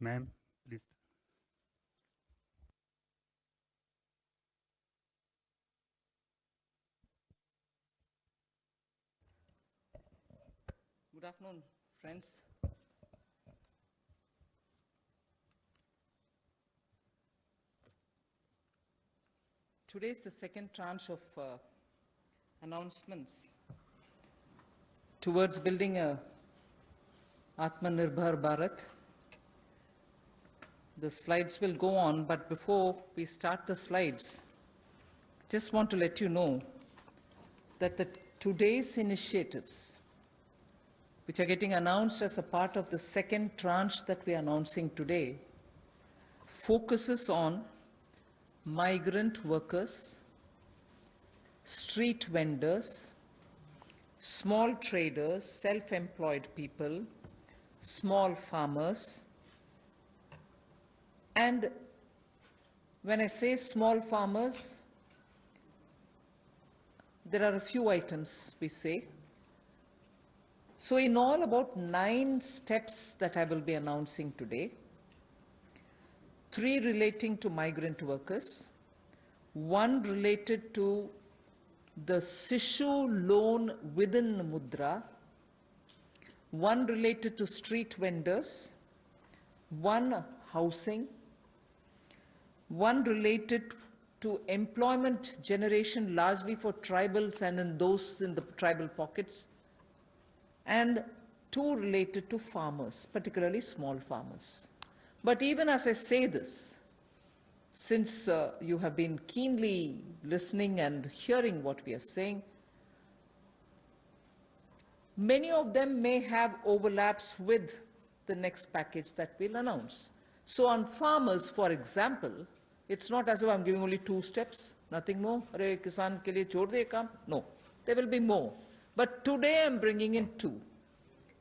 Ma'am, please. Good afternoon, friends. Today is the second tranche of announcements towards building a Atmanirbhar Bharat. The slides will go on, but before we start the slides, just want to let you know that today's initiatives, which are getting announced as a part of the second tranche that we are announcing today, focuses on migrant workers, street vendors, small traders, self-employed people, small farmers. And when I say small farmers, there are a few items we say. So in all, about 9 steps that I will be announcing today. 3 relating to migrant workers, 1 related to the Sishu loan within Mudra, 1 related to street vendors, 1 housing, 1 related to employment generation largely for tribals and in those in the tribal pockets, and 2 related to farmers, particularly small farmers. But even as I say this, since you have been keenly listening and hearing what we are saying, many of them may have overlaps with the next package that we'll announce. So on farmers, for example, it's not as if I'm giving only 2 steps, nothing more. Arey kisan ke liye chhod de kaam. No, there will be more. But today I'm bringing in 2.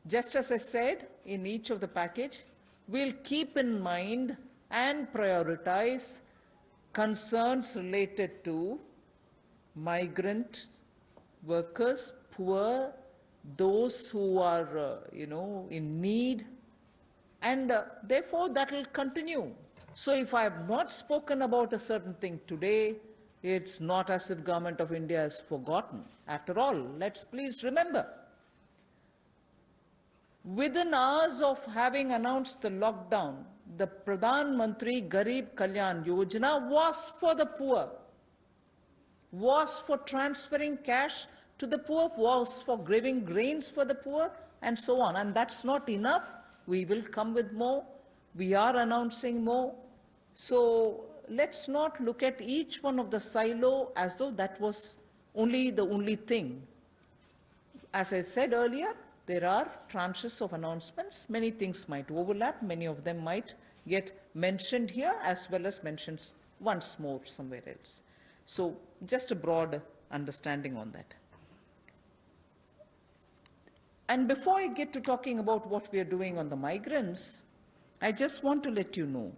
Just as I said, in each of the package, we'll keep in mind and prioritize concerns related to migrant workers, poor, those who are, in need, and therefore that will continue. So if I have not spoken about a certain thing today, it's not as if Government of India has forgotten. After all, let's please remember, within hours of having announced the lockdown, the Pradhan Mantri Garib Kalyan Yojana was for the poor, was for transferring cash to the poor, was for giving grains for the poor, and so on. And that's not enough. We will come with more. We are announcing more. So let's not look at each one of the silo as though that was the only thing. As I said earlier, there are tranches of announcements. Many things might overlap. Many of them might get mentioned here as well as mentioned once more somewhere else. So just a broad understanding on that. And before I get to talking about what we are doing on the migrants, I just want to let you know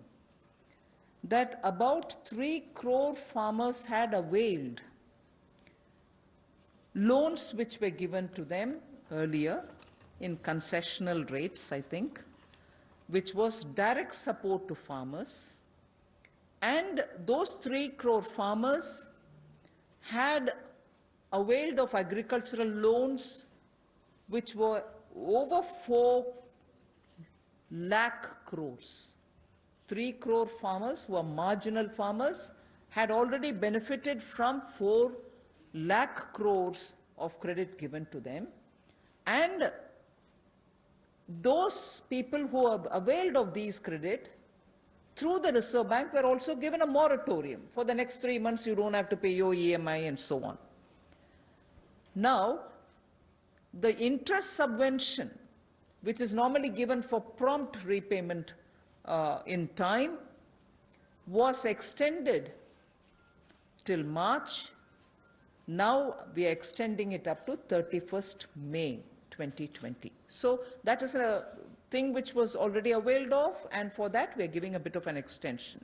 that about 3 crore farmers had availed loans which were given to them earlier in concessional rates, I think, which was direct support to farmers. And those 3 crore farmers had availed of agricultural loans which were over 4 lakh crores. 3 crore farmers who are marginal farmers had already benefited from 4 lakh crores of credit given to them. And those people who have availed of these credit through the Reserve Bank were also given a moratorium. For the next 3 months, you don't have to pay your EMI and so on. Now, the interest subvention, which is normally given for prompt repayment in time, was extended till March. Now we are extending it up to 31st May 2020. So that is a thing which was already availed of, and for that we are giving a bit of an extension.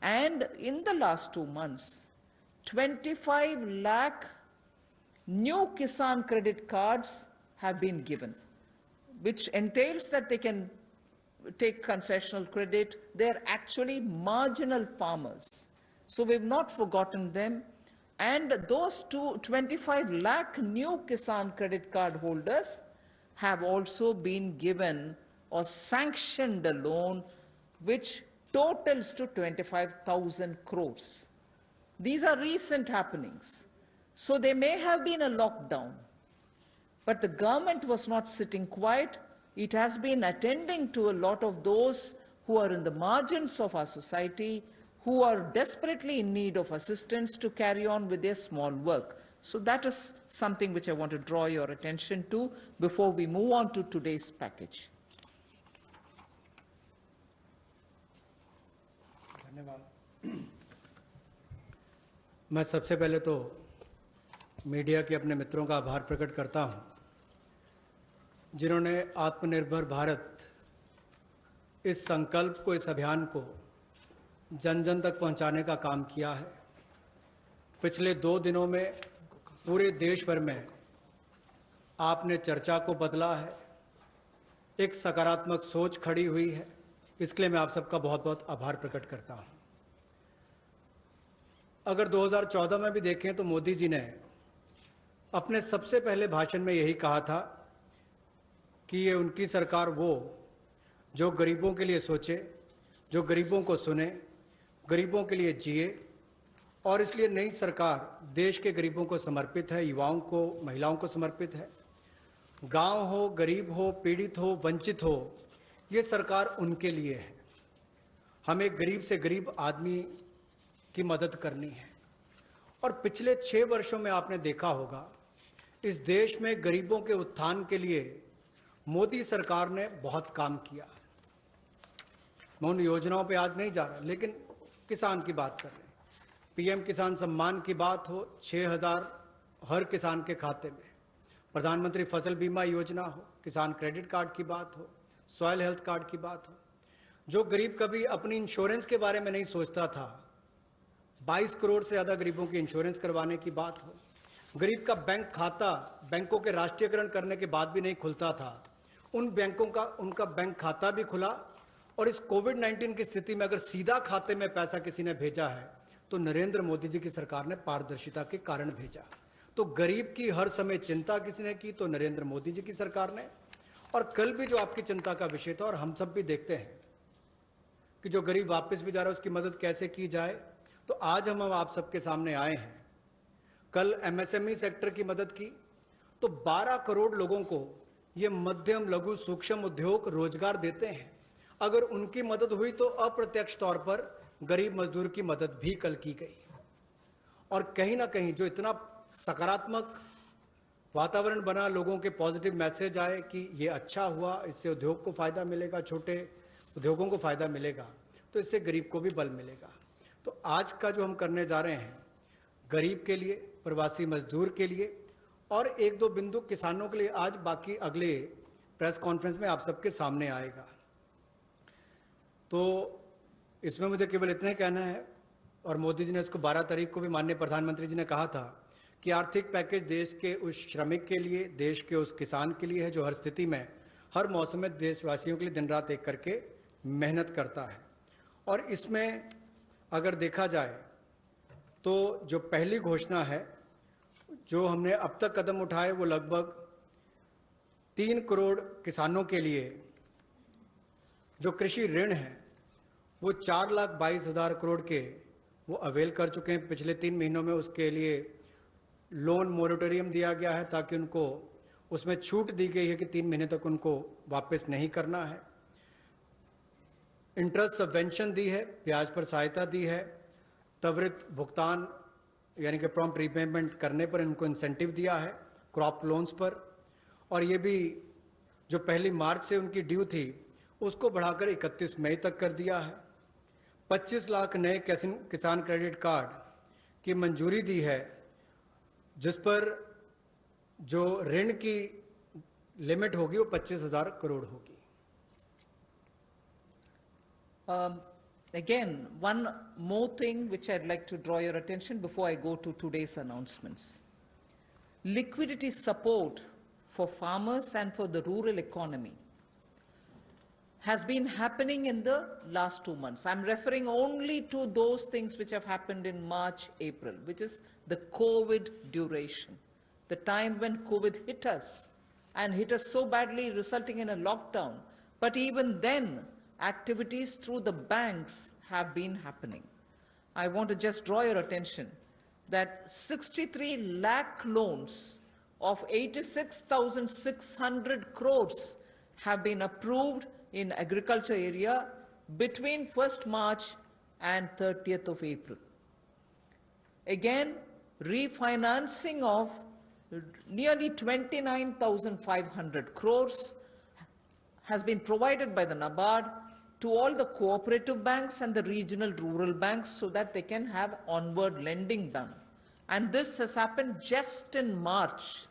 And in the last 2 months, 25 lakh new Kisan credit cards have been given, which entails that they can take concessional credit, they're actually marginal farmers. So we've not forgotten them. And those 25 lakh new Kisan credit card holders have also been given or sanctioned a loan which totals to 25,000 crores. These are recent happenings. So there may have been a lockdown, but the government was not sitting quiet. It has been attending to a lot of those who are in the margins of our society, who are desperately in need of assistance to carry on with their small work. So that is something which I want to draw your attention to before we move on to today's package. धन्यवाद। मैं सबसे पहले तो media के अपने मित्रों का आभार प्रकट करता हूं, जिन्होंने आत्मनिर्भर भारत इस संकल्प को, इस अभियान को जन जन तक पहुंचाने का काम किया है। पिछले 2 दिनों में पूरे देश भर में आपने चर्चा को बदला है, एक सकारात्मक सोच खड़ी हुई है। इसके लिए मैं आप सबका बहुत बहुत आभार प्रकट करता हूं। अगर 2014 में भी देखें तो मोदी जी ने अपने सबसे पहले भाषण में यही कहा था कि ये उनकी सरकार वो जो गरीबों के लिए सोचे, जो गरीबों को सुने, गरीबों के लिए जिए, और इसलिए नई सरकार देश के गरीबों को समर्पित है, युवाओं को, महिलाओं को समर्पित है। गांव हो, गरीब हो, पीड़ित हो, वंचित हो, ये सरकार उनके लिए है। हमें गरीब से गरीब आदमी की मदद करनी है। और पिछले 6 वर्षों में आपने देखा होगा, इस देश में गरीबों के उत्थान के लिए मोदी सरकार ने बहुत काम किया। मैं उन योजनाओं पे आज नहीं जा रहा, लेकिन किसान की बात कर रहे हैं। पीएम किसान सम्मान की बात हो, 6,000 हर किसान के खाते में, प्रधानमंत्री फसल बीमा योजना हो, किसान क्रेडिट कार्ड की बात हो, सॉइल हेल्थ कार्ड की बात हो। जो गरीब कभी अपनी इंश्योरेंस के बारे में नहीं सोचता था, 22 करोड़ से ज़्यादा गरीबों की इंश्योरेंस करवाने की बात हो। गरीब का बैंक खाता बैंकों के राष्ट्रीयकरण करने के बाद भी नहीं खुलता था, उन बैंकों का उनका बैंक खाता भी खुला। और इस कोविड-19 की स्थिति में अगर सीधा खाते में पैसा किसी ने भेजा है तो नरेंद्र मोदी जी की सरकार ने पारदर्शिता के कारण भेजा। तो गरीब की हर समय चिंता किसी ने की तो नरेंद्र मोदी जी की सरकार ने। और कल भी जो आपकी चिंता का विषय था, और हम सब भी देखते हैं कि जो गरीब वापस भी जा रहा है उसकी मदद कैसे की जाए, तो आज हम आप सबके सामने आए हैं। कल एमएसएमई सेक्टर की मदद की तो 12 करोड़ लोगों को ये मध्यम, लघु, सूक्ष्म उद्योग रोजगार देते हैं। अगर उनकी मदद हुई तो अप्रत्यक्ष तौर पर गरीब मजदूर की मदद भी कल की गई। और कहीं ना कहीं जो इतना सकारात्मक वातावरण बना, लोगों के पॉजिटिव मैसेज आए कि ये अच्छा हुआ, इससे उद्योग को फायदा मिलेगा, छोटे उद्योगों को फायदा मिलेगा, तो इससे गरीब को भी बल मिलेगा। तो आज का जो हम करने जा रहे हैं, गरीब के लिए, प्रवासी मजदूर के लिए और 1-2 बिंदु किसानों के लिए, आज बाकी अगले प्रेस कॉन्फ्रेंस में आप सबके सामने आएगा। तो इसमें मुझे केवल इतना ही कहना है, और मोदी जी ने इसको 12 तारीख को भी माननीय प्रधानमंत्री जी ने कहा था कि आर्थिक पैकेज देश के उस श्रमिक के लिए, देश के उस किसान के लिए है जो हर स्थिति में, हर मौसम में देशवासियों के लिए दिन रात एक करके मेहनत करता है। और इसमें अगर देखा जाए तो जो पहली घोषणा है, जो हमने अब तक कदम उठाए, वो लगभग 3 करोड़ किसानों के लिए जो कृषि ऋण है वो 4,22,000 करोड़ के वो अवेल कर चुके हैं। पिछले 3 महीनों में उसके लिए लोन मोरेटोरियम दिया गया है, ताकि उनको उसमें छूट दी गई है कि 3 महीने तक उनको वापस नहीं करना है। इंटरेस्ट सबवेंशन दी है, ब्याज पर सहायता दी है, त्वरित भुगतान यानी कि प्रॉम्प्ट रीपेमेंट करने पर इनको इंसेंटिव दिया है, क्रॉप लोन्स पर। और ये भी जो 1 मार्च से उनकी ड्यू थी उसको बढ़ाकर 31 मई तक कर दिया है। 25 लाख नए किसान क्रेडिट कार्ड की मंजूरी दी है, जिस पर जो ऋण की लिमिट होगी वो 25,000 करोड़ होगी। Again, one more thing which I'd like to draw your attention before I go to today's announcements. Liquidity support for farmers and for the rural economy has been happening in the last 2 months. I'm referring only to those things which have happened in March, April, which is the COVID duration, the time when COVID hit us and hit us so badly, resulting in a lockdown. But even then, activities through the banks have been happening. I want to just draw your attention that 63 lakh loans of 86,600 crores have been approved in agriculture area between 1st March and 30th of April. Again, refinancing of nearly 29,500 crores has been provided by the NABARD to all the cooperative banks and the regional rural banks so that they can have onward lending done. And this has happened just in March.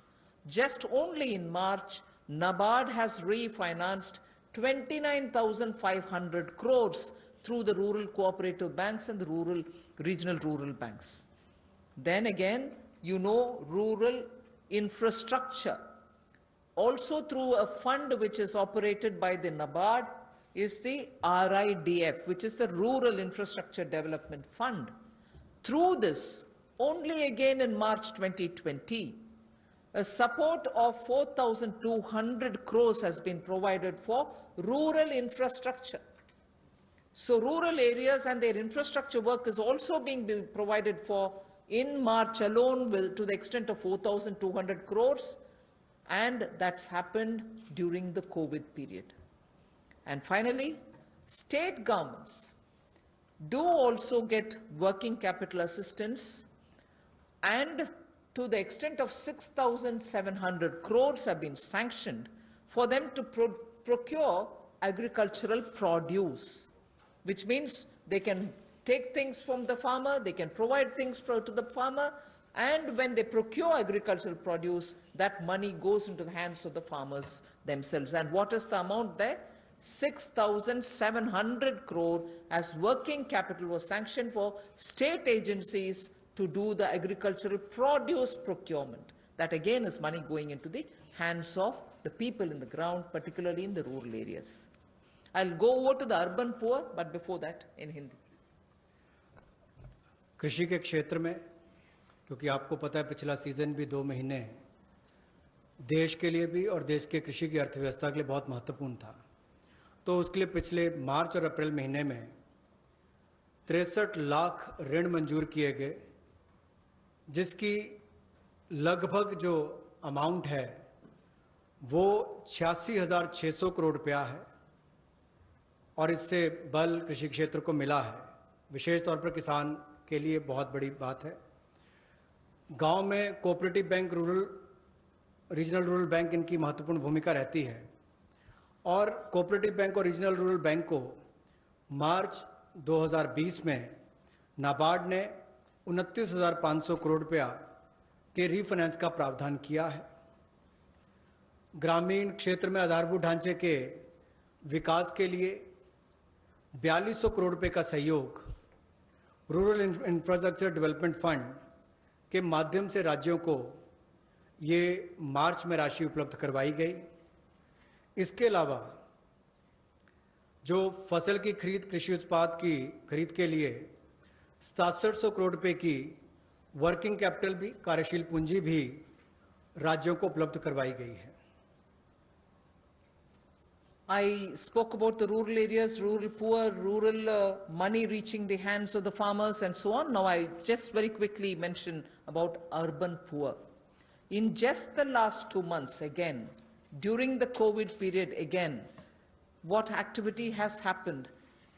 Just only in March, NABARD has refinanced 29,500 crores through the rural cooperative banks and the regional rural banks. Then again, you know, rural infrastructure, also through a fund which is operated by the NABARD, is the RIDF, which is the Rural Infrastructure Development Fund. Through this, only again in March 2020, a support of 4,200 crores has been provided for rural infrastructure. So rural areas and their infrastructure work is also being provided for in March alone to the extent of 4,200 crores, and that's happened during the COVID period. And finally, state governments do also get working capital assistance, and to the extent of 6,700 crores have been sanctioned for them to procure agricultural produce, which means they can take things from the farmer, they can provide things to the farmer, and when they procure agricultural produce, that money goes into the hands of the farmers themselves. And what is the amount there? 6,700 crore as working capital was sanctioned for state agencies to do the agricultural produce procurement. That again is money going into the hands of the people in the ground, particularly in the rural areas. I'll go over to the urban poor, but before that in Hindi. कृषि के क्षेत्र में, क्योंकि आपको पता है पिछला season भी 2 महीने देश के लिए भी और देश के कृषि की अर्थव्यवस्था के लिए बहुत महत्वपूर्ण था, तो उसके लिए पिछले मार्च और अप्रैल महीने में 63 लाख ऋण मंजूर किए गए, जिसकी लगभग जो अमाउंट है वो 86,600 करोड़ रुपया है, और इससे बल कृषि क्षेत्र को मिला है। विशेष तौर पर किसान के लिए बहुत बड़ी बात है। गांव में cooperative bank, regional rural bank इनकी महत्वपूर्ण भूमिका रहती है, और कोऑपरेटिव बैंक और रीजनल रूरल बैंक को मार्च 2020 में नाबार्ड ने 29,500 करोड़ रुपया के रीफाइनेंस का प्रावधान किया है। ग्रामीण क्षेत्र में आधारभूत ढांचे के विकास के लिए 4200 करोड़ रुपए का सहयोग रूरल इंफ्रास्ट्रक्चर डेवलपमेंट फंड के माध्यम से राज्यों को ये मार्च में राशि उपलब्ध करवाई गई। इसके अलावा जो फसल की खरीद, कृषि उत्पाद की खरीद के लिए 6700 करोड़ रुपए की वर्किंग कैपिटल भी, कार्यशील पूंजी भी राज्यों को उपलब्ध करवाई गई है। I spoke about the rural areas, rural poor, rural money reaching the hands of the farmers and so on. Now I just very quickly mention about urban poor. In just the last 2 months, again, during the COVID period, again, what activity has happened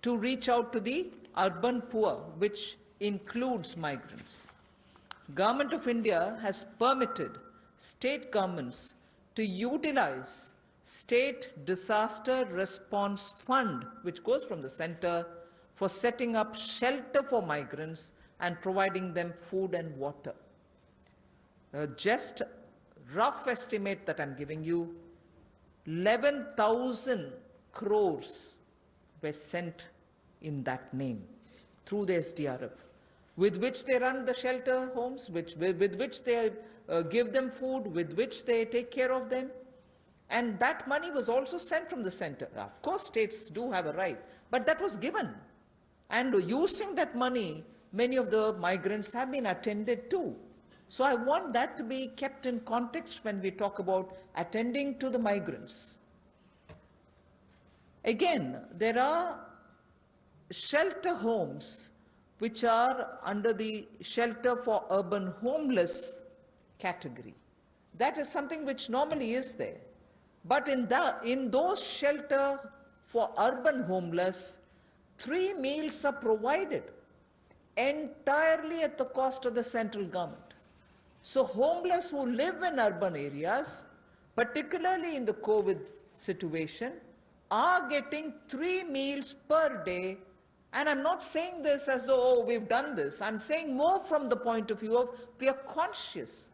to reach out to the urban poor, which includes migrants? Government of India has permitted state governments to utilize State Disaster Response Fund, which goes from the center, for setting up shelter for migrants and providing them food and water. Just rough estimate that I'm giving you, 11,000 crores were sent in that name through the SDRF, with which they run the shelter homes, with which they give them food, with which they take care of them. And that money was also sent from the center. Of course, states do have a right, but that was given. And using that money, many of the migrants have been attended to. So I want that to be kept in context when we talk about attending to the migrants. Again, there are shelter homes which are under the shelter for urban homeless category. That is something which normally is there. But in those shelter for urban homeless, 3 meals are provided entirely at the cost of the central government. So homeless who live in urban areas, particularly in the COVID situation, are getting 3 meals per day. And I'm not saying this as though, oh, we've done this. I'm saying more from the point of view of we are conscious.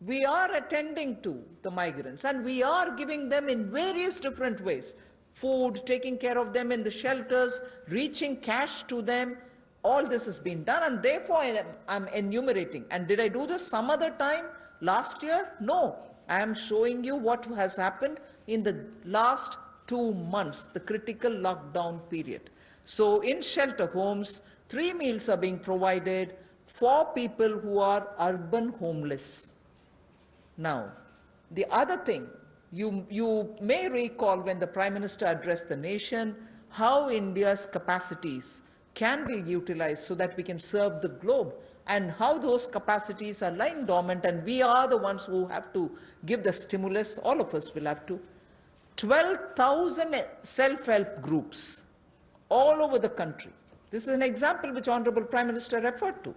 We are attending to the migrants and we are giving them in various different ways. Food, taking care of them in the shelters, reaching cash to them. All this has been done and therefore I'm enumerating. And did I do this some other time last year? No. I am showing you what has happened in the last 2 months, the critical lockdown period. So in shelter homes, 3 meals are being provided for people who are urban homeless. Now, the other thing, you may recall when the Prime Minister addressed the nation, how India's capacities can be utilized so that we can serve the globe, and how those capacities are lying dormant, and we are the ones who have to give the stimulus, all of us will have to. 12,000 self-help groups all over the country. This is an example which Honorable Prime Minister referred to.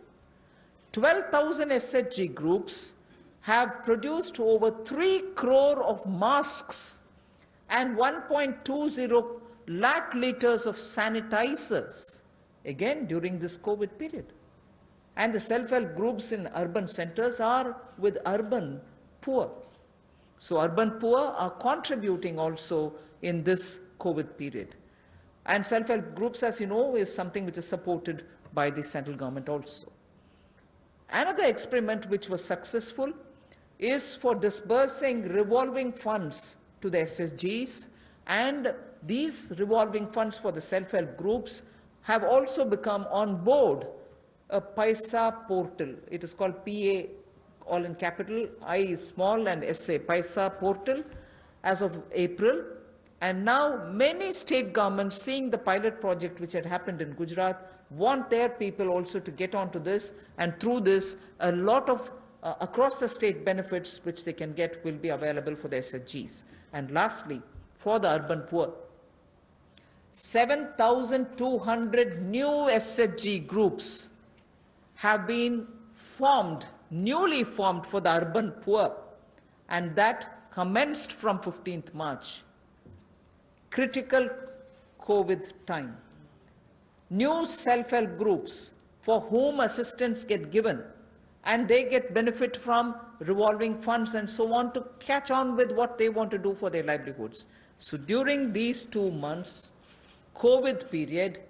12,000 SHG groups have produced over 3 crore of masks and 1.20 lakh liters of sanitizers, again during this COVID period. And the self-help groups in urban centers are with urban poor. So urban poor are contributing also in this COVID period. And self-help groups, as you know, is something which is supported by the central government also. Another experiment which was successful is for disbursing revolving funds to the SSGs, and these revolving funds for the self-help groups have also become on board a Paisa portal. It is called PA, all in capital, I is small and SA, Paisa portal, as of April. And now many state governments, seeing the pilot project which had happened in Gujarat, want their people also to get onto this, and through this, a lot of across the state benefits which they can get will be available for the SHGs. And lastly, for the urban poor, 7,200 new SHG groups have been formed, newly formed for the urban poor, and that commenced from 15th March. Critical COVID time. New self-help groups for whom assistance get given, and they get benefit from revolving funds and so on to catch on with what they want to do for their livelihoods. So during these 2 months, COVID period,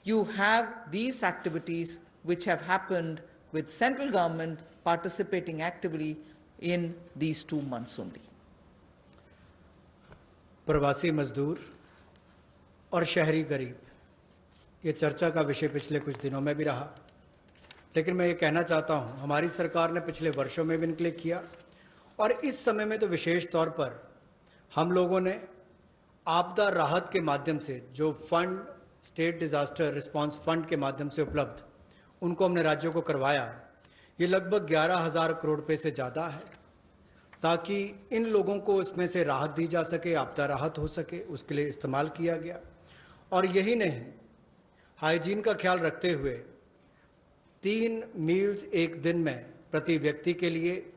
you have these activities which have happened with central government participating actively in these 2 months only. प्रवासी मजदूर और शहरी गरीब, ये चर्चा का विषय पिछले कुछ दिनों में भी रहा। लेकिन मैं ये कहना चाहता हूँ, हमारी सरकार ने पिछले वर्षों में भी इनके लिए किया, और इस समय में तो विशेष तौर पर हम लोगों ने आपदा राहत के माध्यम से जो fund, state disaster response fund के माध्यम से उपलब्ध, उनको हमने राज्यों को करवाया। ये लगभग 11,000 करोड़ रुपए से ज़्यादा है, ताकि इन लोगों को इसमें से राहत दी जा सके, आपदा राहत हो सके, उसके लिए इस्तेमाल किया गया। और यही नहीं, हाइजीन का ख्याल रखते हुए 3 मील्स एक दिन में प्रति व्यक्ति के लिए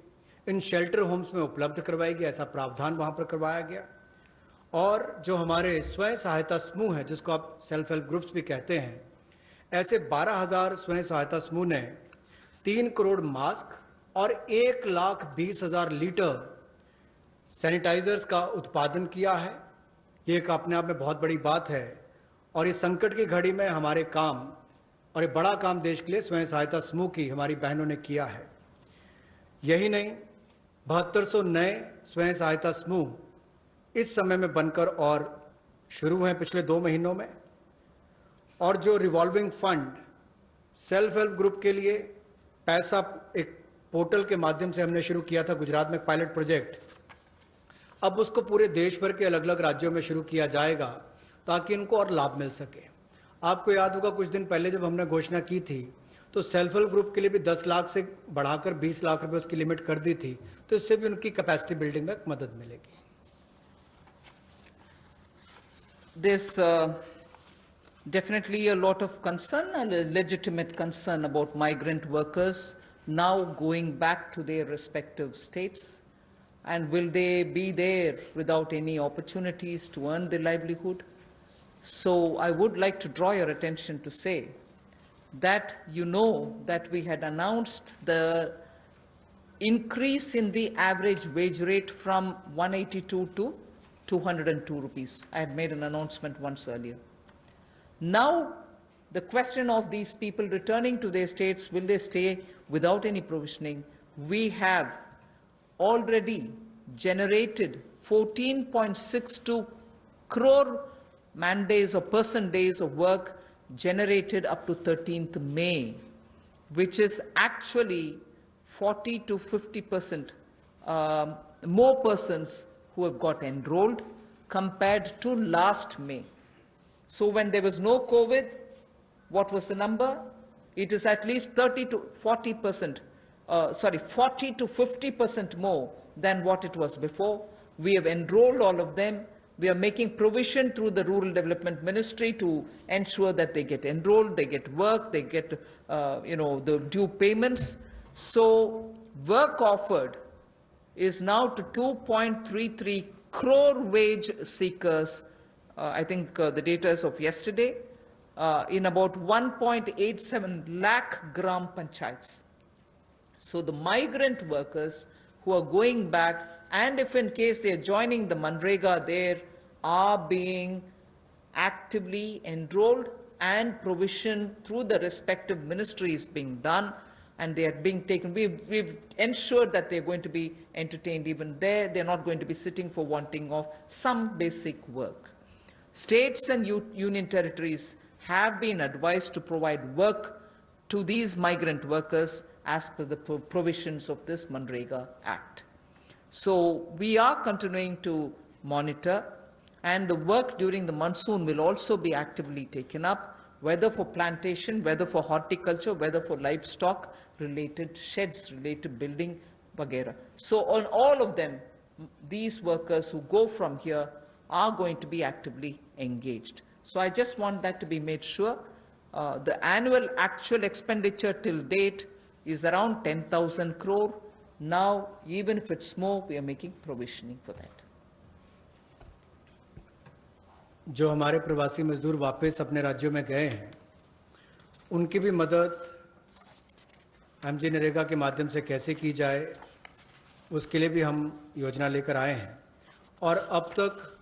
इन शेल्टर होम्स में उपलब्ध करवाई गई, ऐसा प्रावधान वहाँ पर करवाया गया। और जो हमारे स्वयं सहायता समूह हैं, जिसको आप सेल्फ हेल्प ग्रुप्स भी कहते हैं, ऐसे 12,000 स्वयं सहायता समूह ने 3 करोड़ मास्क और 1,20,000 लीटर सैनिटाइजर्स का उत्पादन किया है। ये एक अपने आप में बहुत बड़ी बात है, और इस संकट की घड़ी में हमारे काम, और एक बड़ा काम देश के लिए स्वयं सहायता समूह की हमारी बहनों ने किया है। यही नहीं, 7200 नए स्वयं सहायता समूह इस समय में बनकर और शुरू हैं पिछले 2 महीनों में। और जो revolving fund self help group के लिए पैसा एक पोर्टल के माध्यम से हमने शुरू किया था गुजरात में पायलट प्रोजेक्ट, अब उसको पूरे देश भर के अलग अलग राज्यों में शुरू किया जाएगा ताकि इनको और लाभ मिल सके। आपको याद होगा कुछ दिन पहले जब हमने घोषणा की थी तो सेल्फ हेल्प ग्रुप के लिए भी 10 लाख से बढ़ाकर 20 लाख रुपए उसकी लिमिट कर दी थी, तो इससे भी उनकी कैपेसिटी बिल्डिंग में मदद मिलेगी। There's definitely a lot of concern and a legitimate concern about migrant workers now going back to their respective states. And will they be there without any opportunities to earn their livelihood? So I would like to draw your attention to say that you know that we had announced the increase in the average wage rate from 182 to 202 rupees. I had made an announcement once earlier. Now, the question of these people returning to their states, will they stay without any provisioning? We have already generated 14.62 crore man days or person days of work generated up to 13th May, which is actually 40 to 50% more persons who have got enrolled compared to last May. So when there was no COVID, what was the number? It is at least 30 to 40%, 40 to 50% more than what it was before. We have enrolled all of them. We are making provision through the Rural Development Ministry to ensure that they get enrolled, they get work, they get, the due payments. So work offered is now to 2.33 crore wage seekers. I think the data is of yesterday, in about 1.87 lakh gram panchayats. So the migrant workers who are going back, and if in case they are joining the Manrega, there are being actively enrolled and provision through the respective ministries being done, and they are being taken. We've ensured that they're going to be entertained even there. They're not going to be sitting for wanting of some basic work. States and union territories have been advised to provide work to these migrant workers as per the provisions of this Manrega Act. So we are continuing to monitor, and the work during the monsoon will also be actively taken up, whether for plantation, whether for horticulture, whether for livestock related sheds, related building, vagera. So on all of them, these workers who go from here are going to be actively engaged. So I just want that to be made sure. The annual actual expenditure till date is around 10,000 crore. Now, even if it's more, we are making provisioning for that. जो हमारे प्रवासी मजदूर वापस अपने राज्यों में गए हैं, उनकी भी मदद एमजी नरेगा के माध्यम से कैसे की जाए, उसके लिए भी हम योजना लेकर आए हैं। और अब तक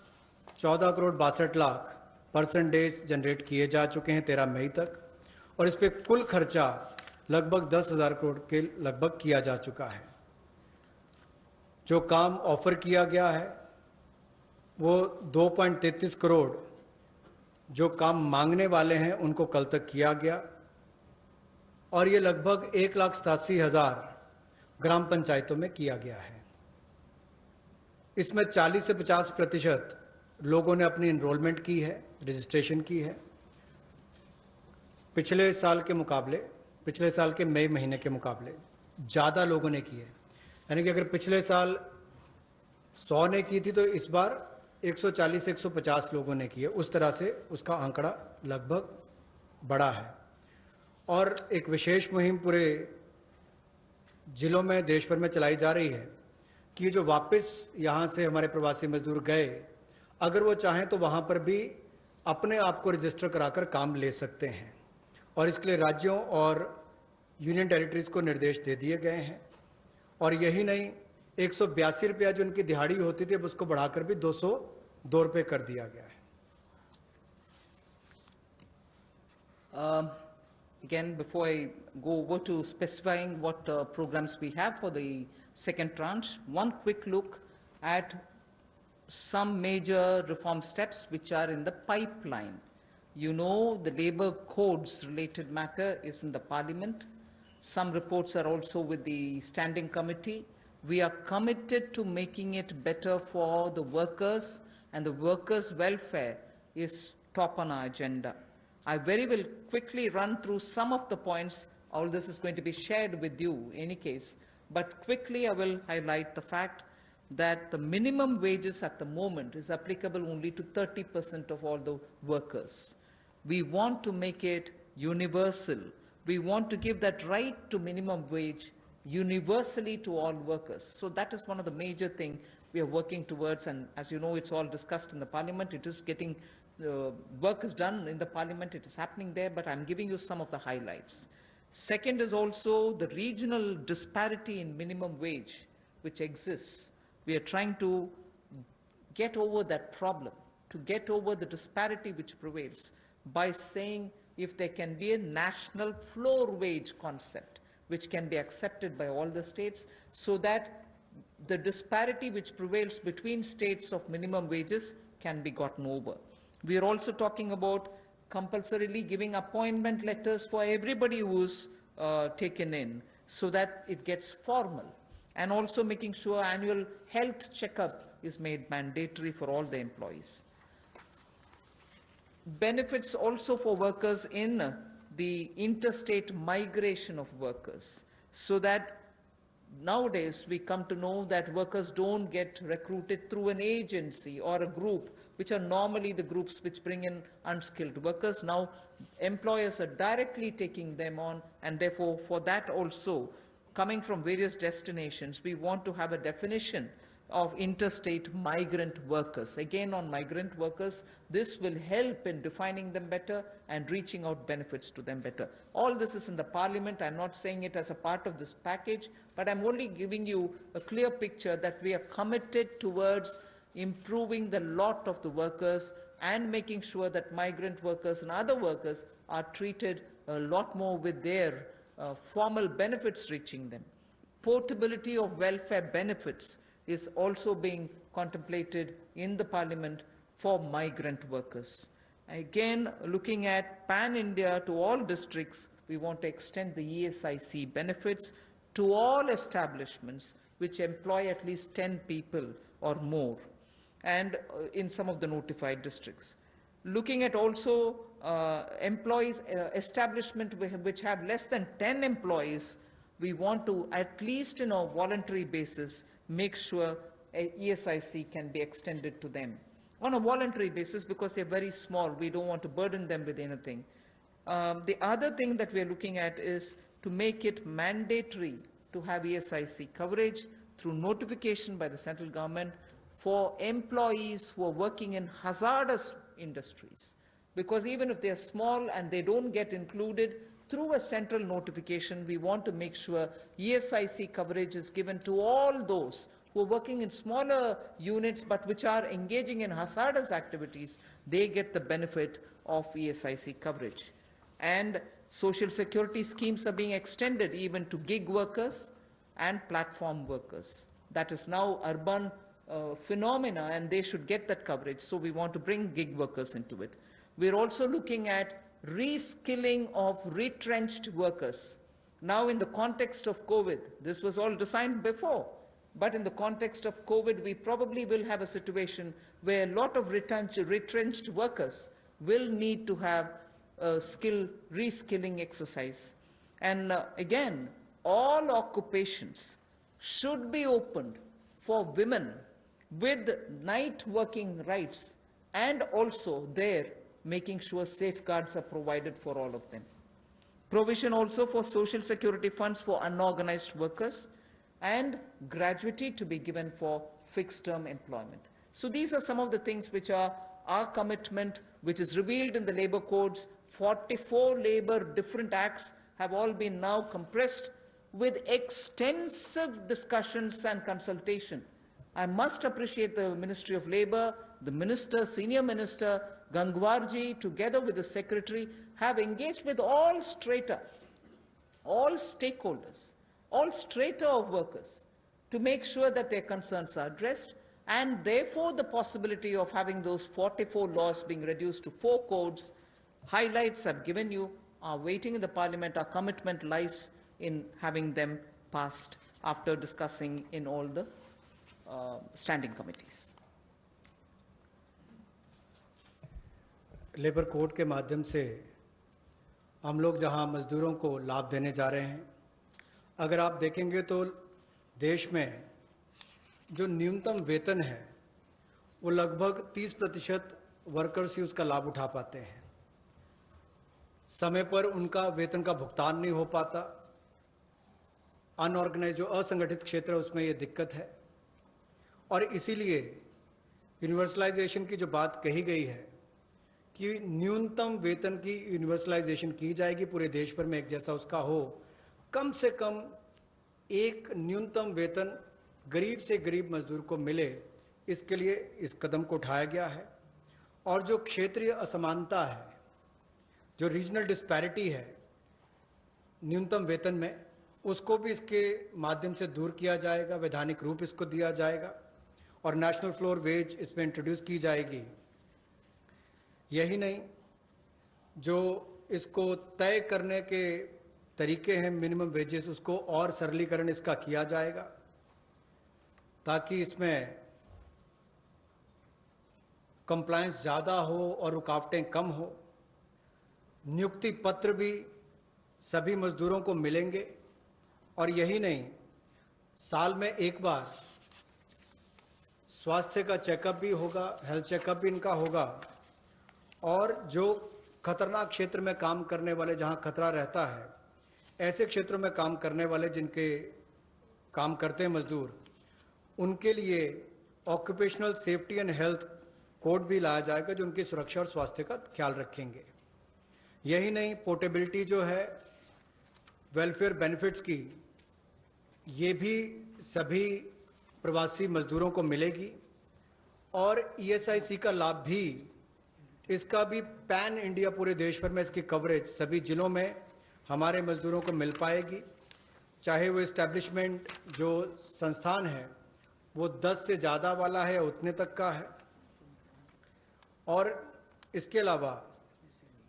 14 crore 62 lakh person days generate किए जा चुके हैं 13 मई तक, और इस पर कुल खर्चा लगभग 10,000 करोड़ के लगभग किया जा चुका है। जो काम ऑफर किया गया है वो 2.33 करोड़ जो काम मांगने वाले हैं उनको कल तक किया गया, और ये लगभग 1,87,000 ग्राम पंचायतों में किया गया है। इसमें 40 से 50% लोगों ने अपनी एनरोलमेंट की है, रजिस्ट्रेशन की है। पिछले साल के मुकाबले, पिछले साल के मई महीने के मुकाबले ज़्यादा लोगों ने की है। यानी कि अगर पिछले साल 100 ने की थी तो इस बार 140 से 150 लोगों ने की है। उस तरह से उसका आंकड़ा लगभग बड़ा है। और एक विशेष मुहिम पूरे जिलों में देश भर में चलाई जा रही है कि जो वापस यहाँ से हमारे प्रवासी मजदूर गए, अगर वो चाहें तो वहाँ पर भी अपने आप को रजिस्टर कराकर काम ले सकते हैं, और इसके लिए राज्यों और यूनियन टेरिटरीज को निर्देश दे दिए गए हैं। और यही नहीं, 182 रुपया जो उनकी दिहाड़ी होती थी अब उसको बढ़ाकर भी 202 रुपये कर दिया गया है। Again, before I go over to specifying what programs we have for the second tranche, one quick look at some major reform steps which are in the pipeline. You know, the labor codes related matter is in the parliament. Some reports are also with the standing committee. We are committed to making it better for the workers, and the workers' welfare is top on our agenda. I very will quickly run through some of the points. All this is going to be shared with you in any case, but quickly I will highlight the fact that the minimum wages at the moment is applicable only to 30% of all the workers. We want to make it universal. We want to give that right to minimum wage universally to all workers. So that is one of the major things we are working towards, and as you know, it's all discussed in the parliament. It is getting, work is done in the parliament, it is happening there, but I'm giving you some of the highlights. Second is also the regional disparity in minimum wage which exists. We are trying to get over that problem, to get over the disparity which prevails by saying if there can be a national floor wage concept which can be accepted by all the states, so that the disparity which prevails between states of minimum wages can be gotten over. We are also talking about compulsorily giving appointment letters for everybody who's taken in, so that it gets formal, and also making sure annual health checkup is made mandatory for all the employees. Benefits also for workers in the interstate migration of workers, so that nowadays we come to know that workers don't get recruited through an agency or a group, which are normally the groups which bring in unskilled workers. Now employers are directly taking them on, and therefore for that also, coming from various destinations, we want to have a definition of interstate migrant workers. Again, on migrant workers, this will help in defining them better and reaching out benefits to them better. All this is in the parliament. I'm not saying it as a part of this package, but I'm only giving you a clear picture that we are committed towards improving the lot of the workers and making sure that migrant workers and other workers are treated a lot more with their formal benefits reaching them. Portability of welfare benefits is also being contemplated in the parliament for migrant workers. Again, looking at pan-India to all districts, we want to extend the ESIC benefits to all establishments which employ at least 10 people or more, and in some of the notified districts. Looking at also employees, establishment which have less than 10 employees, we want to, at least in a voluntary basis, make sure a ESIC can be extended to them. On a voluntary basis, because they're very small, we don't want to burden them with anything. The other thing that we're looking at is to make it mandatory to have ESIC coverage through notification by the central government for employees who are working in hazardous industries. Because even if they're small and they don't get included through a central notification, we want to make sure ESIC coverage is given to all those who are working in smaller units but which are engaging in hazardous activities. They get the benefit of ESIC coverage. And social security schemes are being extended even to gig workers and platform workers. That is now urban phenomena, and they should get that coverage. So we want to bring gig workers into it. We're also looking at reskilling of retrenched workers. Now, in the context of COVID, this was all designed before, but in the context of COVID, we probably will have a situation where a lot of retrenched workers will need to have a reskilling exercise. And again, all occupations should be opened for women with night working rights, and also there making sure safeguards are provided for all of them. Provision also for social security funds for unorganized workers, and gratuity to be given for fixed term employment. So these are some of the things which are our commitment, which is revealed in the labor codes. 44 labor different acts have all been now compressed with extensive discussions and consultation. I must appreciate the Ministry of Labour, the Minister, Senior Minister Gangwarji, together with the Secretary, have engaged with all strata, all stakeholders, all strata of workers, to make sure that their concerns are addressed. and therefore the possibility of having those 44 laws being reduced to 4 codes, highlights I've given you, are waiting in the Parliament. Our commitment lies in having them passed after discussing in all the standing committees. Labour code के माध्यम से हम लोग जहां मजदूरों को लाभ देने जा रहे हैं, अगर आप देखेंगे तो देश में जो न्यूनतम वेतन है वो लगभग 30% वर्कर्स ही उसका लाभ उठा पाते हैं। समय पर उनका वेतन का भुगतान नहीं हो पाता। अनऑर्गेनाइज जो असंगठित क्षेत्र है उसमें ये दिक्कत है, और इसीलिए यूनिवर्सलाइजेशन की जो बात कही गई है कि न्यूनतम वेतन की यूनिवर्सलाइजेशन की जाएगी, पूरे देश भर में एक जैसा उसका हो, कम से कम एक न्यूनतम वेतन गरीब से गरीब मजदूर को मिले, इसके लिए इस कदम को उठाया गया है। और जो क्षेत्रीय असमानता है, जो रीजनल डिस्पैरिटी है न्यूनतम वेतन में, उसको भी इसके माध्यम से दूर किया जाएगा, वैधानिक रूप इसको दिया जाएगा और नेशनल फ्लोर वेज इसमें इंट्रोड्यूस की जाएगी। यही नहीं, जो इसको तय करने के तरीके हैं मिनिमम वेजेस, उसको और सरलीकरण इसका किया जाएगा ताकि इसमें कंप्लायंस ज़्यादा हो और रुकावटें कम हो। नियुक्ति पत्र भी सभी मजदूरों को मिलेंगे, और यही नहीं, साल में एक बार स्वास्थ्य का चेकअप भी होगा, हेल्थ चेकअप भी इनका होगा। और जो खतरनाक क्षेत्र में काम करने वाले, जहां खतरा रहता है, ऐसे क्षेत्रों में काम करने वाले जिनके काम करते हैं मजदूर, उनके लिए occupational safety and health code भी लाया जाएगा जो उनकी सुरक्षा और स्वास्थ्य का ख्याल रखेंगे। यही नहीं, पोर्टेबिलिटी जो है वेलफेयर बेनिफिट्स की, ये भी सभी प्रवासी मजदूरों को मिलेगी। और ईएसआईसी का लाभ भी, इसका भी पैन इंडिया पूरे देश भर में इसकी कवरेज सभी जिलों में हमारे मजदूरों को मिल पाएगी, चाहे वो इस्टेब्लिशमेंट जो संस्थान है वो 10 से ज़्यादा वाला है, उतने तक का है। और इसके अलावा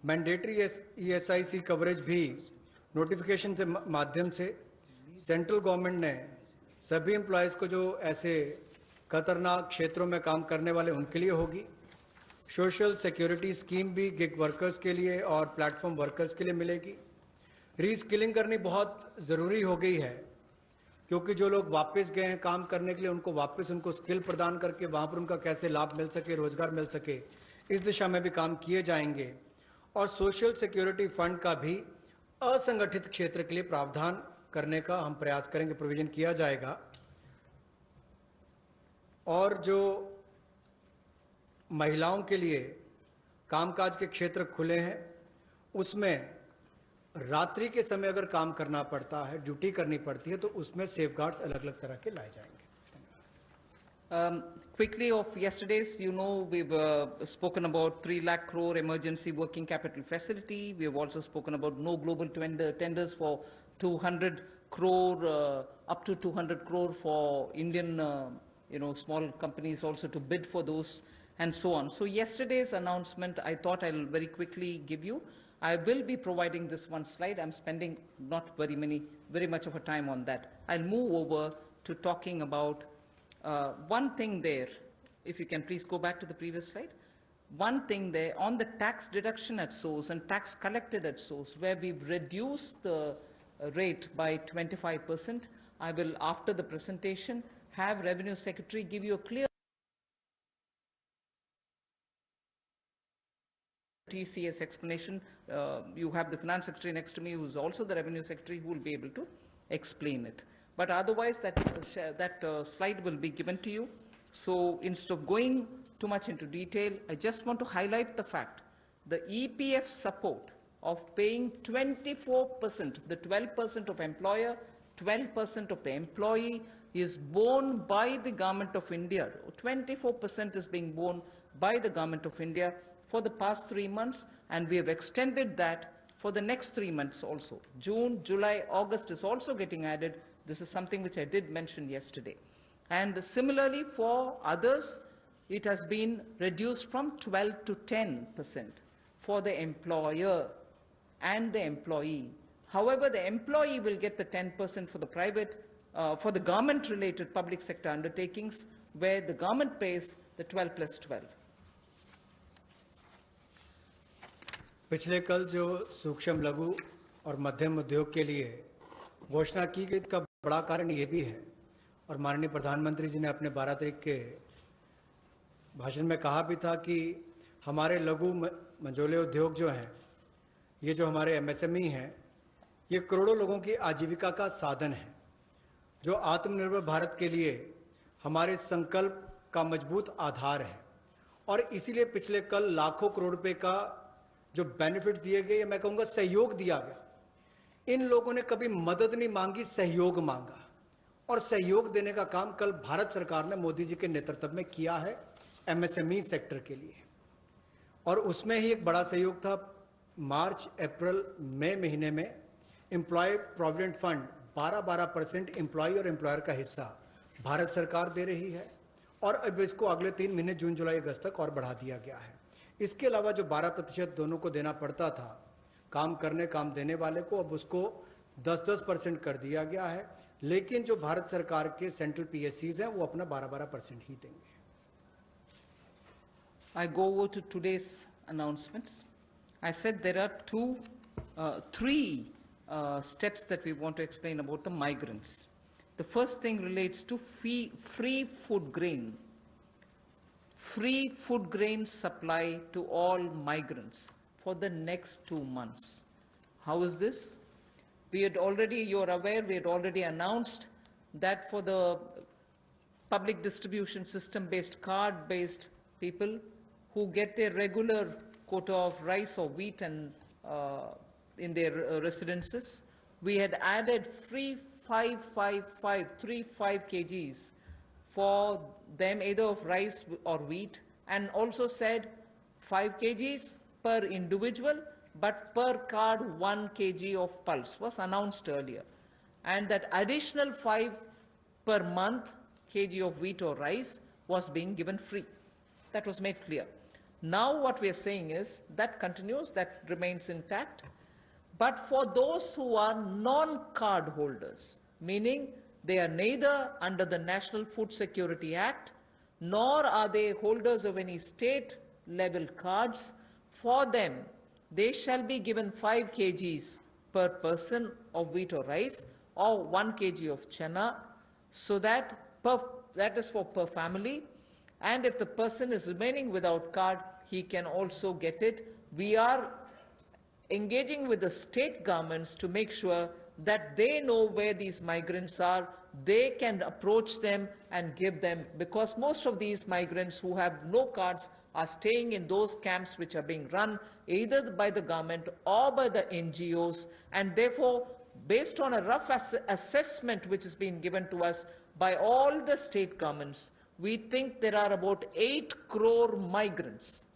मैंडेटरी ईएसआईसी कवरेज भी नोटिफिकेशन से माध्यम से सेंट्रल गवर्नमेंट ने सभी एम्प्लॉयज़ को, जो ऐसे खतरनाक क्षेत्रों में काम करने वाले, उनके लिए होगी। सोशल सिक्योरिटी स्कीम भी गिग वर्कर्स के लिए और प्लेटफॉर्म वर्कर्स के लिए मिलेगी। रीस्किलिंग करनी बहुत ज़रूरी हो गई है, क्योंकि जो लोग वापस गए हैं काम करने के लिए, उनको वापस उनको स्किल प्रदान करके वहाँ पर उनका कैसे लाभ मिल सके, रोजगार मिल सके, इस दिशा में भी काम किए जाएंगे। और सोशल सिक्योरिटी फंड का भी असंगठित क्षेत्र के लिए प्रावधान करने का हम प्रयास करेंगे, प्रोविजन किया जाएगा। और जो महिलाओं के लिए कामकाज के क्षेत्र खुले हैं, उसमें रात्रि के समय अगर काम करना पड़ता है, ड्यूटी करनी पड़ती है, तो उसमें सेफगार्ड्स अलग अलग तरह के लाए जाएंगे। Quickly of yesterday's, you know, we've spoken about 3 lakh crore emergency working capital facility. We have also spoken about no global tenders for 200 crore, up to 200 crore for Indian, small companies also to bid for those, and so on. So yesterday's announcement, I thought I'll very quickly give you. I will be providing this one slide. I'm spending not very much of a time on that. I'll move over to talking about one thing there. If you can please go back to the previous slide. One thing there on the tax deduction at source and tax collected at source, where we've reduced the rate by 25%. I will, after the presentation, have Revenue Secretary give you a clear TCS explanation. You have the Finance Secretary next to me, who is also the Revenue Secretary, who will be able to explain it. But otherwise, that slide will be given to you. So instead of going too much into detail, I just want to highlight the fact the EPF support of paying 24%, the 12% of employer, 12% of the employee, is borne by the Government of India. 24% is being borne by the Government of India for the past 3 months, and we have extended that for the next 3 months also. June, July, August is also getting added. This is something which I did mention yesterday. And similarly, for others, it has been reduced from 12 to 10% for the employer and the employee. However, the employee will get the 10% for the for the government-related public sector undertakings, where the government pays the 12 plus 12. पिछले कल जो सूक्ष्म लघु और मध्यम उद्योग के लिए घोषणा की गई का बड़ा कारण ये भी है, और माननीय प्रधानमंत्री जी ने अपने 12 तारीख के भाषण में कहा भी था कि हमारे लघु मंझोले उद्योग जो हैं, ये जो हमारे एमएसएमई हैं, ये करोड़ों लोगों की आजीविका का साधन है, जो आत्मनिर्भर भारत के लिए हमारे संकल्प का मजबूत आधार है। और इसीलिए पिछले कल लाखों करोड़ रुपए का जो बेनिफिट दिए गए, मैं कहूँगा सहयोग दिया गया। इन लोगों ने कभी मदद नहीं मांगी, सहयोग मांगा, और सहयोग देने का काम कल भारत सरकार ने मोदी जी के नेतृत्व में किया है एमएसएमई सेक्टर के लिए। और उसमें ही एक बड़ा सहयोग था। मार्च, अप्रैल, मई महीने में एम्प्लॉय प्रोविडेंट फंड 12% एम्प्लॉय और एम्प्लॉयर का हिस्सा भारत सरकार दे रही है, और अब इसको अगले 3 महीने जून, जुलाई, अगस्त तक और बढ़ा दिया गया है। इसके अलावा जो 12% दोनों को देना पड़ता था काम देने वाले को, अब उसको 10% कर दिया गया है। लेकिन जो भारत सरकार के सेंट्रल पीएससीज हैं, वो अपना 12% ही देंगे। I go over to today's announcements. I said there are three steps that we want to explain about the migrants. The first thing relates to free food grain. Free food grain supply to all migrants for the next 2 months. How is this? You're aware, we had already announced that for the public distribution system-based, card-based people who get their regular quota of rice or wheat and in their residences, we had added free 35 kgs for them, either of rice or wheat, and also said 5 kgs per individual, but per card 1 kg of pulse was announced earlier. And that additional 5 per month kg of wheat or rice was being given free. That was made clear. Now what we are saying is that continues, that remains intact. But for those who are non-card holders, meaning they are neither under the National Food Security Act, nor are they holders of any state-level cards, for them, they shall be given 5 kgs per person of wheat or rice, or 1 kg of chana, so that is for per family. And if the person is remaining without card, he can also get it. We are engaging with the state governments to make sure that they know where these migrants are, they can approach them and give them, because most of these migrants who have no cards are staying in those camps which are being run either by the government or by the NGOs, and therefore, based on a rough assessment which has been given to us by all the state governments, we think there are about 8 crore migrants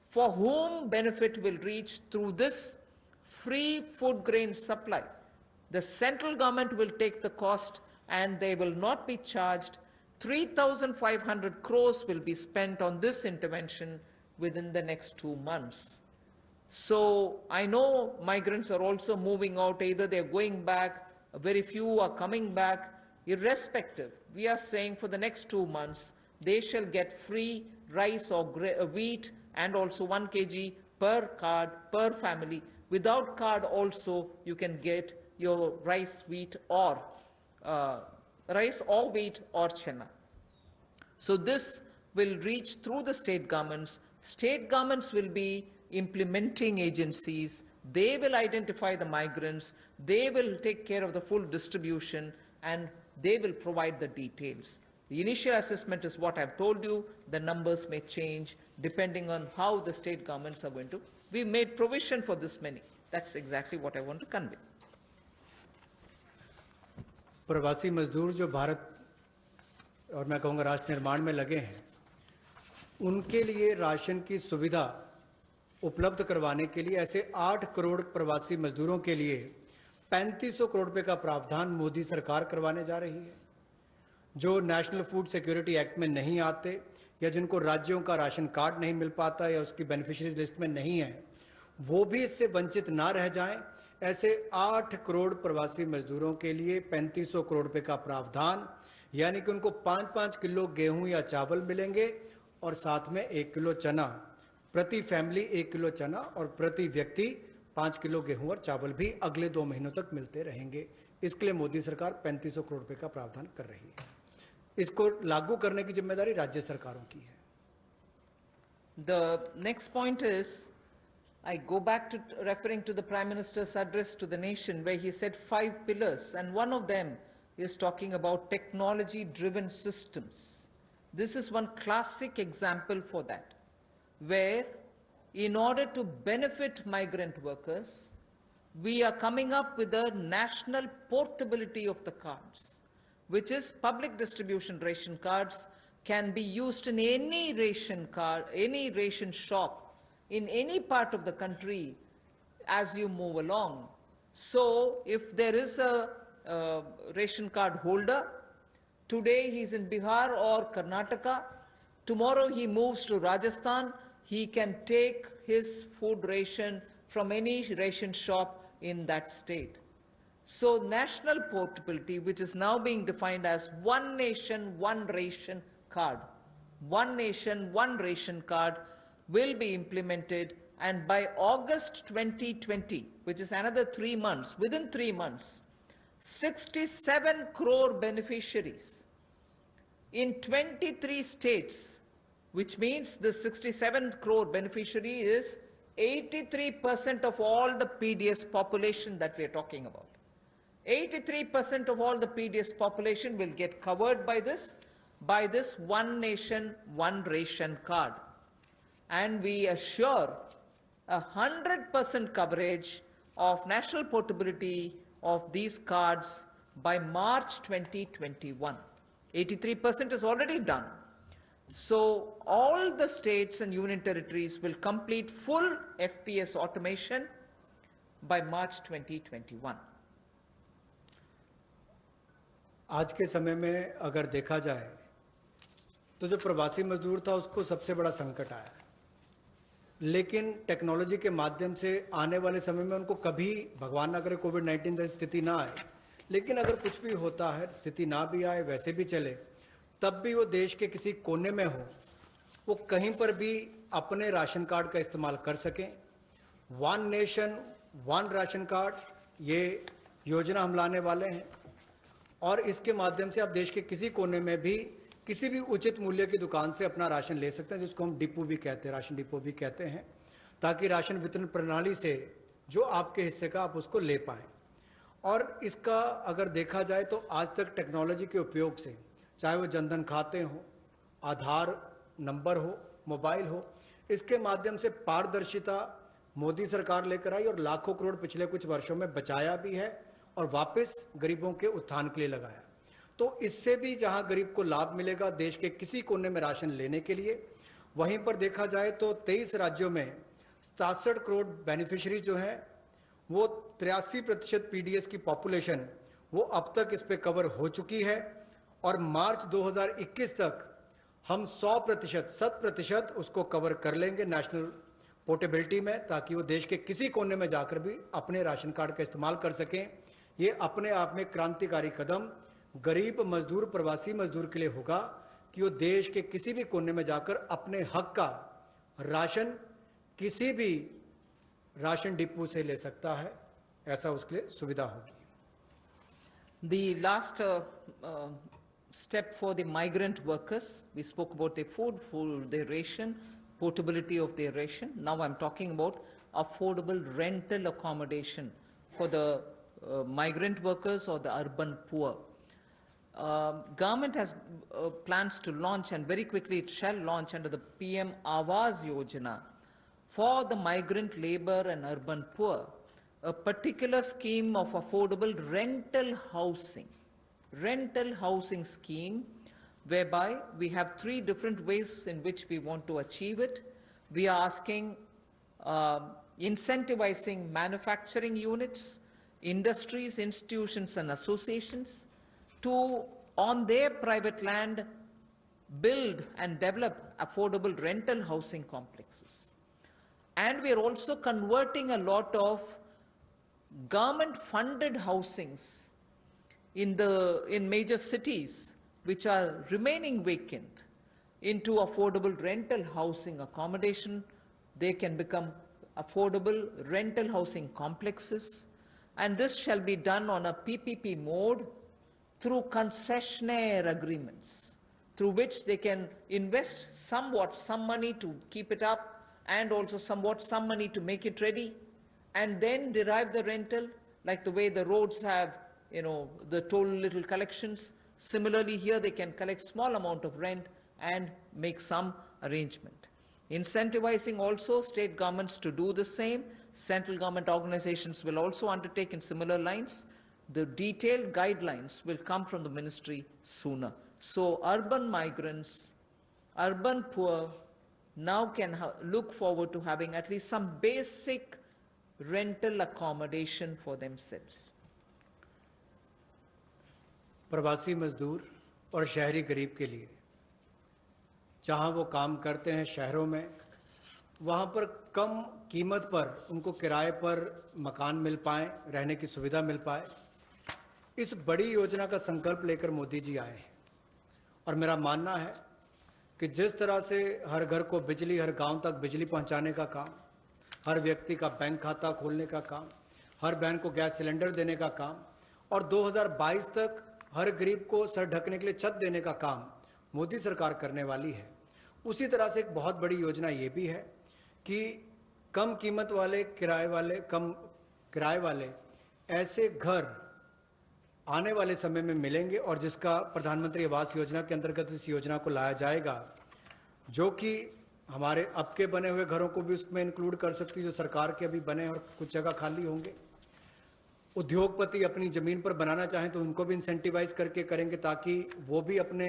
for whom benefit will reach through this free food grain supply. The central government will take the cost and they will not be charged. 3,500 crores will be spent on this intervention within the next 2 months. So I know migrants are also moving out, either they're going back, very few are coming back. Irrespective, we are saying for the next 2 months, they shall get free rice or wheat and also 1 kg per card, per family. Without card also, you can get your rice, wheat, or wheat or chana. So this will reach through the state governments. State governments will be implementing agencies. They will identify the migrants. They will take care of the full distribution, and they will provide the details. The initial assessment is what I've told you. The numbers may change depending on how the state governments are going to. We've made provision for this many. That's exactly what I want to convey. प्रवासी मजदूर जो भारत और मैं कहूँगा राष्ट्र निर्माण में लगे हैं, उनके लिए राशन की सुविधा उपलब्ध करवाने के लिए ऐसे 8 करोड़ प्रवासी मजदूरों के लिए 3500 करोड़ रुपए का प्रावधान मोदी सरकार करवाने जा रही है, जो नेशनल फूड सिक्योरिटी एक्ट में नहीं आते या जिनको राज्यों का राशन कार्ड नहीं मिल पाता या उसकी बेनिफिशियरीज लिस्ट में नहीं है, वो भी इससे वंचित ना रह जाएं। ऐसे 8 करोड़ प्रवासी मजदूरों के लिए 3500 करोड़ रुपए का प्रावधान, यानी कि उनको 5-5 किलो गेहूं या चावल मिलेंगे और साथ में 1 किलो चना, प्रति फैमिली 1 किलो चना और प्रति व्यक्ति 5 किलो गेहूं और चावल भी अगले 2 महीनों तक मिलते रहेंगे। इसके लिए मोदी सरकार 3500 करोड़ रुपए का प्रावधान कर रही है। इसको लागू करने की जिम्मेदारी राज्य सरकारों की है। The next point is, I go back to referring to the Prime Minister's address to the nation where he said 5 pillars, and one of them is talking about technology-driven systems. This is one classic example for that, where in order to benefit migrant workers, we are coming up with a national portability of the cards, which is public distribution ration cards can be used in any ration card, any ration shop in any part of the country as you move along. So if there is a ration card holder, today he's in Bihar or Karnataka, tomorrow he moves to Rajasthan, he can take his food ration from any ration shop in that state. So national portability, which is now being defined as one nation, one ration card, one nation, one ration card, will be implemented, and by August 2020, which is another 3 months, within 3 months, 67 crore beneficiaries in 23 states, which means the 67 crore beneficiary is 83% of all the PDS population that we are talking about. 83% of all the PDS population will get covered by this one nation, one ration card. And we assure 100% coverage of national portability of these cards by March 2021. 83% is already done. So all the states and union territories will complete full FPS automation by March 2021. आज के समय में अगर देखा जाए तो जो प्रवासी मजदूर था उसको सबसे बड़ा संकट आया, लेकिन टेक्नोलॉजी के माध्यम से आने वाले समय में उनको कभी, भगवान ना करे, कोविड-19 जैसी स्थिति ना आए, लेकिन अगर कुछ भी होता है, स्थिति ना भी आए, वैसे भी चले, तब भी वो देश के किसी कोने में हो, वो कहीं पर भी अपने राशन कार्ड का इस्तेमाल कर सकें। One nation one ration card, ये योजना हम लाने वाले हैं और इसके माध्यम से आप देश के किसी कोने में भी किसी भी उचित मूल्य की दुकान से अपना राशन ले सकते हैं, जिसको हम डिपो भी कहते हैं, राशन डिपो भी कहते हैं, ताकि राशन वितरण प्रणाली से जो आपके हिस्से का आप उसको ले पाएँ। और इसका अगर देखा जाए तो आज तक टेक्नोलॉजी के उपयोग से, चाहे वो जनधन खाते हों, आधार नंबर हो, मोबाइल हो, इसके माध्यम से पारदर्शिता मोदी सरकार लेकर आई और लाखों करोड़ पिछले कुछ वर्षों में बचाया भी है और वापस गरीबों के उत्थान के लिए लगाया। तो इससे भी जहां गरीब को लाभ मिलेगा देश के किसी कोने में राशन लेने के लिए, वहीं पर देखा जाए तो 23 राज्यों में 67 करोड़ बेनिफिशियरी जो हैं वो 83% पीडीएस की पॉपुलेशन वो अब तक इस पे कवर हो चुकी है और मार्च 2021 तक हम 100% उसको कवर कर लेंगे नेशनल पोर्टेबिलिटी में, ताकि वो देश के किसी कोने में जाकर भी अपने राशन कार्ड का इस्तेमाल कर सकें। ये अपने आप में क्रांतिकारी कदम गरीब मजदूर, प्रवासी मजदूर के लिए होगा कि वो देश के किसी भी कोने में जाकर अपने हक का राशन किसी भी राशन डिपो से ले सकता है, ऐसा उसके लिए सुविधा होगी। The last step for the migrant workers, we spoke about their food, their ration, portability of their ration. Now I'm talking about affordable rental accommodation for the migrant workers or the urban poor. Government has plans to launch, and very quickly it shall launch under the PM Awas Yojana for the migrant labor and urban poor, a particular scheme of affordable rental housing scheme, whereby we have 3 different ways in which we want to achieve it. We are asking incentivizing manufacturing units, industries, institutions and associations to on their private land, build and develop affordable rental housing complexes. And we are also converting a lot of government-funded housings in major cities, which are remaining vacant, into affordable rental housing accommodation. They can become affordable rental housing complexes, and this shall be done on a PPP mode through concessionaire agreements, through which they can invest somewhat some money to keep it up and also somewhat some money to make it ready, and then derive the rental, like the way the roads have, the toll little collections. Similarly, here they can collect small amount of rent and make some arrangement. Incentivizing also state governments to do the same. Central government organizations will also undertake in similar lines. The detailed guidelines will come from the ministry sooner. So urban migrants, urban poor, now can look forward to having at least some basic rental accommodation for themselves. प्रवासी मजदूर और शहरी गरीब के लिए जहां वो काम करते हैं शहरों में, वहां पर कम कीमत पर उनको किराए पर मकान मिल पाए, रहने की सुविधा मिल पाए, इस बड़ी योजना का संकल्प लेकर मोदी जी आए हैं। और मेरा मानना है कि जिस तरह से हर घर को बिजली, हर गांव तक बिजली पहुंचाने का काम, हर व्यक्ति का बैंक खाता खोलने का काम, हर बहन को गैस सिलेंडर देने का काम, और 2022 तक हर गरीब को सर ढकने के लिए छत देने का काम मोदी सरकार करने वाली है, उसी तरह से एक बहुत बड़ी योजना ये भी है कि कम कीमत वाले कम किराए वाले ऐसे घर आने वाले समय में मिलेंगे, और जिसका प्रधानमंत्री आवास योजना के अंतर्गत इस योजना को लाया जाएगा, जो कि हमारे अब के बने हुए घरों को भी उसमें इंक्लूड कर सकती है, जो सरकार के अभी बने और कुछ जगह खाली होंगे। उद्योगपति अपनी ज़मीन पर बनाना चाहें तो उनको भी इंसेंटिवाइज करके करेंगे, ताकि वो भी अपने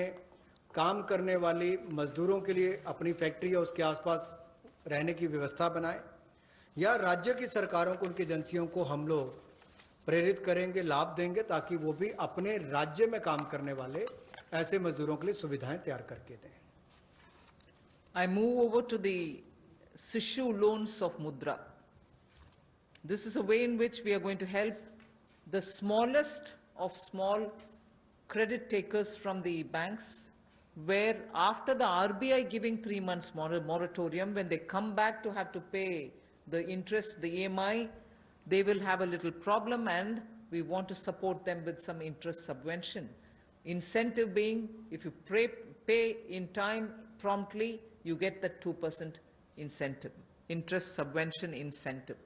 काम करने वाली मजदूरों के लिए अपनी फैक्ट्री या उसके आसपास रहने की व्यवस्था बनाएं, या राज्य की सरकारों को, उनकी एजेंसियों को हम लोग प्रेरित करेंगे, लाभ देंगे, ताकि वो भी अपने राज्य में काम करने वाले ऐसे मजदूरों के लिए सुविधाएं तैयार करके दें। I move over to the Sishu loans of Mudra. This is a way in which we are going to help the smallest of small credit takers from the banks, where after the RBI giving 3 months moratorium, when they come back to have to pay the interest, the EMI, they will have a little problem, and we want to support them with some interest subvention. Incentive being, if you pay in time promptly, you get the 2% incentive, interest subvention incentive.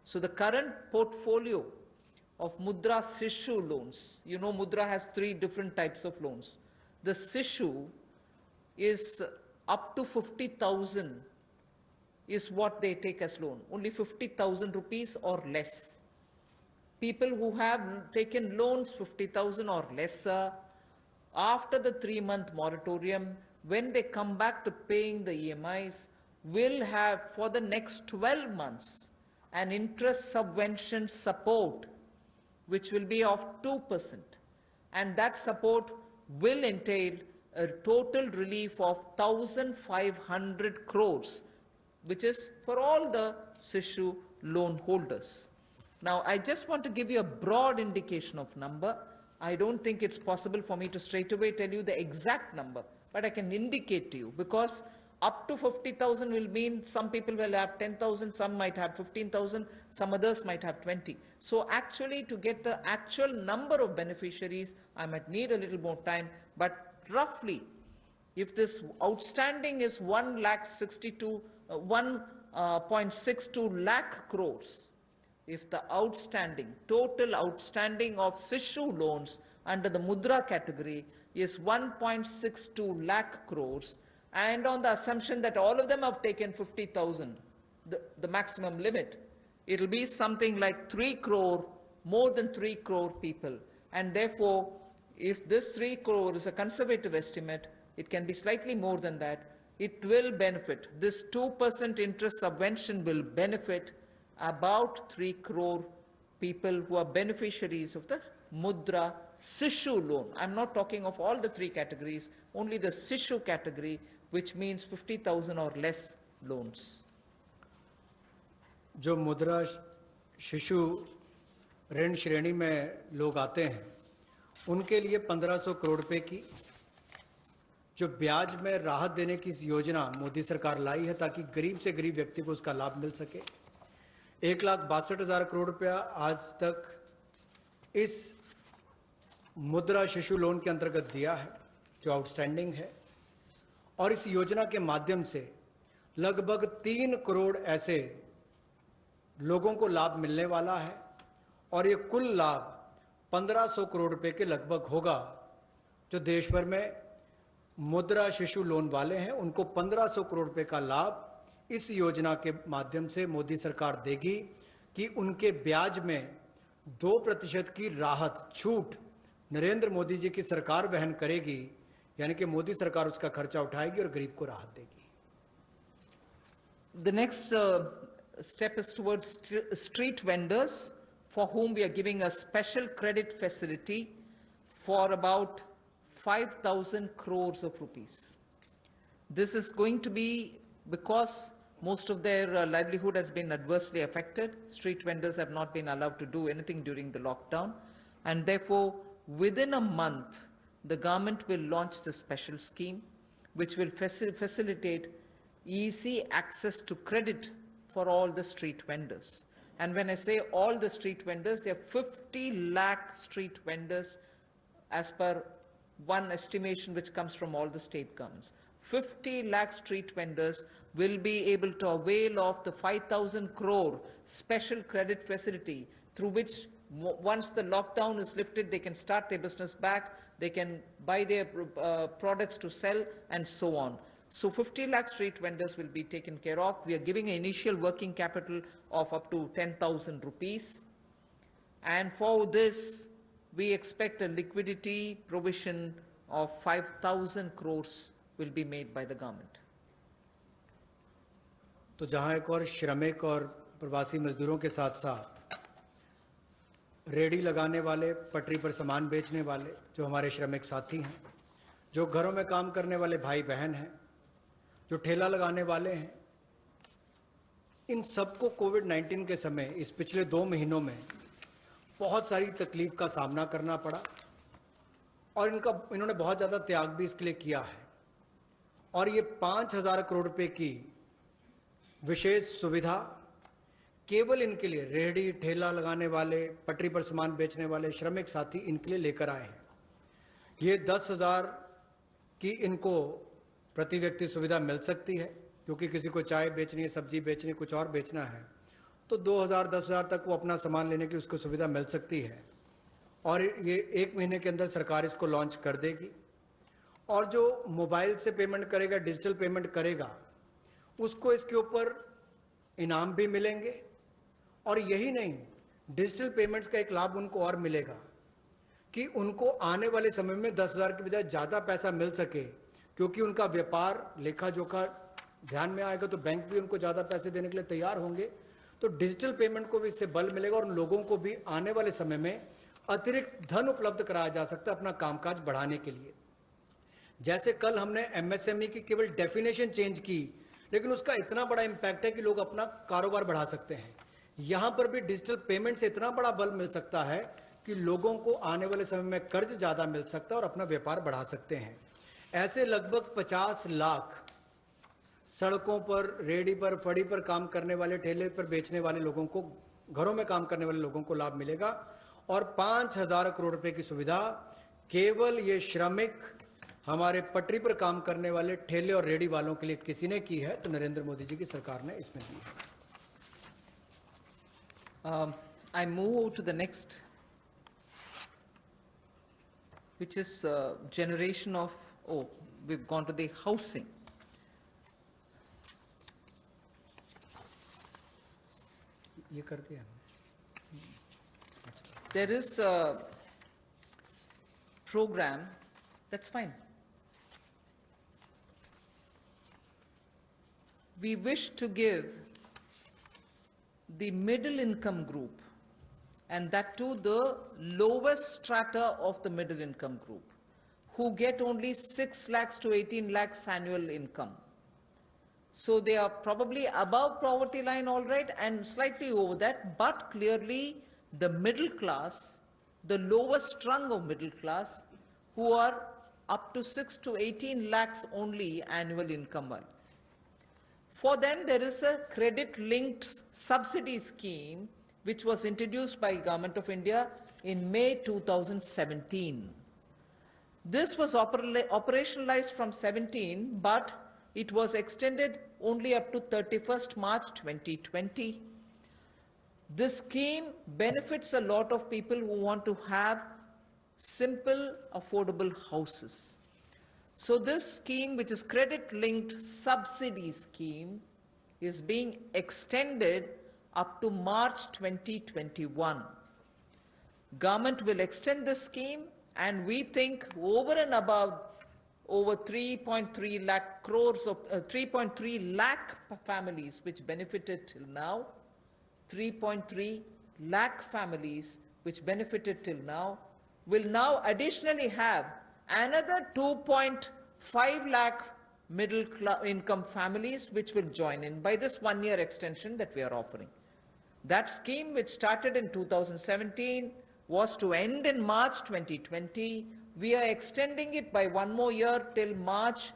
So the current portfolio of Mudra Sishu loans, Mudra has 3 different types of loans. The Sishu is up to 50,000 is what they take as loan, only 50,000 rupees or less. People who have taken loans 50,000 or lesser, after the 3-month moratorium, when they come back to paying the EMIs, will have for the next 12 months an interest subvention support, which will be of 2%. And that support will entail a total relief of 1,500 crores, which is for all the Sishu loan holders. Now, I just want to give you a broad indication of number. I don't think it's possible for me to straight away tell you the exact number, but I can indicate to you, because up to 50,000 will mean some people will have 10,000, some might have 15,000, some others might have 20. So actually, to get the actual number of beneficiaries, I might need a little more time, but roughly, if this outstanding is 1.62 lakh crores, if the total outstanding of Sishu loans under the Mudra category is 1.62 lakh crores, and on the assumption that all of them have taken 50,000, the maximum limit, it will be something like 3 crore, more than 3 crore people. And therefore, if this 3 crore is a conservative estimate, it can be slightly more than that. It will benefit. This 2% interest subvention will benefit about 3 crore people who are beneficiaries of the Mudra Sishu loan. I'm not talking of all the three categories, only the Sishu category, which means 50,000 or less loans. जो मुद्रा शिशु ऋण श्रेणी में लोग आते हैं उनके लिए 1500 करोड़ रुपए की जो ब्याज में राहत देने की योजना मोदी सरकार लाई है ताकि गरीब से गरीब व्यक्ति को उसका लाभ मिल सके। 1,62,000 करोड़ रुपया आज तक इस मुद्रा शिशु लोन के अंतर्गत दिया है जो आउटस्टैंडिंग है, और इस योजना के माध्यम से लगभग 3 करोड़ ऐसे लोगों को लाभ मिलने वाला है, और ये कुल लाभ 1500 करोड़ रुपए के लगभग होगा। जो देश भर में मुद्रा शिशु लोन वाले हैं उनको 1500 करोड़ रुपए का लाभ इस योजना के माध्यम से मोदी सरकार देगी कि उनके ब्याज में 2% की राहत छूट नरेंद्र मोदी जी की सरकार वहन करेगी, यानी कि मोदी सरकार उसका खर्चा उठाएगी और गरीब को राहत देगी। The next step is towards street vendors, for whom we are giving a special credit facility for about 5,000 crores of rupees. This is going to be because most of their livelihood has been adversely affected. Street vendors have not been allowed to do anything during the lockdown, and therefore within a month the government will launch the special scheme which will facilitate easy access to credit for all the street vendors. And when I say all the street vendors, there are 50 lakh street vendors as per one estimation which comes from all the state governments. 50 lakh street vendors will be able to avail of the 5,000 crore special credit facility, through which once the lockdown is lifted, they can start their business back, they can buy their products to sell, and so on. So 50 lakh street vendors will be taken care of. We are giving an initial working capital of up to 10,000 rupees. And for this, we expect a liquidity provision of 5,000 crores will be made by the government. तो जहां एक और श्रमिक और प्रवासी मजदूरों के साथ साथ रेडी लगाने वाले, पटरी पर सामान बेचने वाले जो हमारे श्रमिक साथी हैं, जो घरों में काम करने वाले भाई बहन हैं, जो ठेला लगाने वाले हैं, इन सबको कोविड-19 के समय इस पिछले 2 महीनों में बहुत सारी तकलीफ का सामना करना पड़ा, और इन्होंने बहुत ज़्यादा त्याग भी इसके लिए किया है। और ये 5,000 करोड़ रुपए की विशेष सुविधा केवल इनके लिए, रेहड़ी ठेला लगाने वाले, पटरी पर सामान बेचने वाले श्रमिक साथी, इनके लिए लेकर आए हैं। ये 10,000 की इनको प्रति व्यक्ति सुविधा मिल सकती है, क्योंकि किसी को चाय बेचनी है, सब्जी बेचनी है, कुछ और बेचना है, तो 2,000 10,000 तक वो अपना सामान लेने की उसको सुविधा मिल सकती है। और ये 1 महीने के अंदर सरकार इसको लॉन्च कर देगी। और जो मोबाइल से पेमेंट करेगा, डिजिटल पेमेंट करेगा, उसको इसके ऊपर इनाम भी मिलेंगे। और यही नहीं, डिजिटल पेमेंट्स का एक लाभ उनको और मिलेगा कि उनको आने वाले समय में 10,000 के बजाय ज़्यादा पैसा मिल सके, क्योंकि उनका व्यापार लेखा जोखा ध्यान में आएगा तो बैंक भी उनको ज़्यादा पैसे देने के लिए तैयार होंगे। तो डिजिटल पेमेंट को भी इससे बल मिलेगा, और लोगों को भी आने वाले समय में अतिरिक्त धन उपलब्ध कराया जा सकता है अपना कामकाज बढ़ाने के लिए। जैसे कल हमने एमएसएमई की केवल डेफिनेशन चेंज की, लेकिन उसका इतना बड़ा इम्पैक्ट है कि लोग अपना कारोबार बढ़ा सकते हैं। यहाँ पर भी डिजिटल पेमेंट से इतना बड़ा बल मिल सकता है कि लोगों को आने वाले समय में कर्ज ज़्यादा मिल सकता है और अपना व्यापार बढ़ा सकते हैं। ऐसे लगभग 50 लाख सड़कों पर, रेडी पर, फड़ी पर काम करने वाले, ठेले पर बेचने वाले लोगों को, घरों में काम करने वाले लोगों को लाभ मिलेगा। और 5,000 करोड़ रुपए की सुविधा केवल ये श्रमिक, हमारे पटरी पर काम करने वाले ठेले और रेडी वालों के लिए किसी ने की है, तो नरेंद्र मोदी जी की सरकार ने इसमें दी है। I move to the next, which is generation of, we've gone to the housing. ये कर दिया। There is a program, that's fine. We wish to give the middle income group and that too the lowest strata of the middle income group, who get only 6 lakhs to 18 lakhs annual income. So they are probably above poverty line, all right, and slightly over that, but clearly the middle class, the lowest rung of middle class, who are up to 6 to 18 lakhs only annual income. For them, there is a credit-linked subsidy scheme which was introduced by Government of India in May 2017. This was operationalized from 17, but it was extended only up to 31st March 2020. This scheme benefits a lot of people who want to have simple, affordable houses. So this scheme, which is credit-linked subsidy scheme, is being extended up to March 2021. Government will extend this scheme, and we think over and above over 3.3 lakh crores of 3.3 lakh families which benefited till now, 3.3 lakh families which benefited till now, will now additionally have another 2.5 lakh middle income families which will join in by this one-year extension that we are offering. That scheme, which started in 2017, was to end in March 2020. We are extending it by one more year till March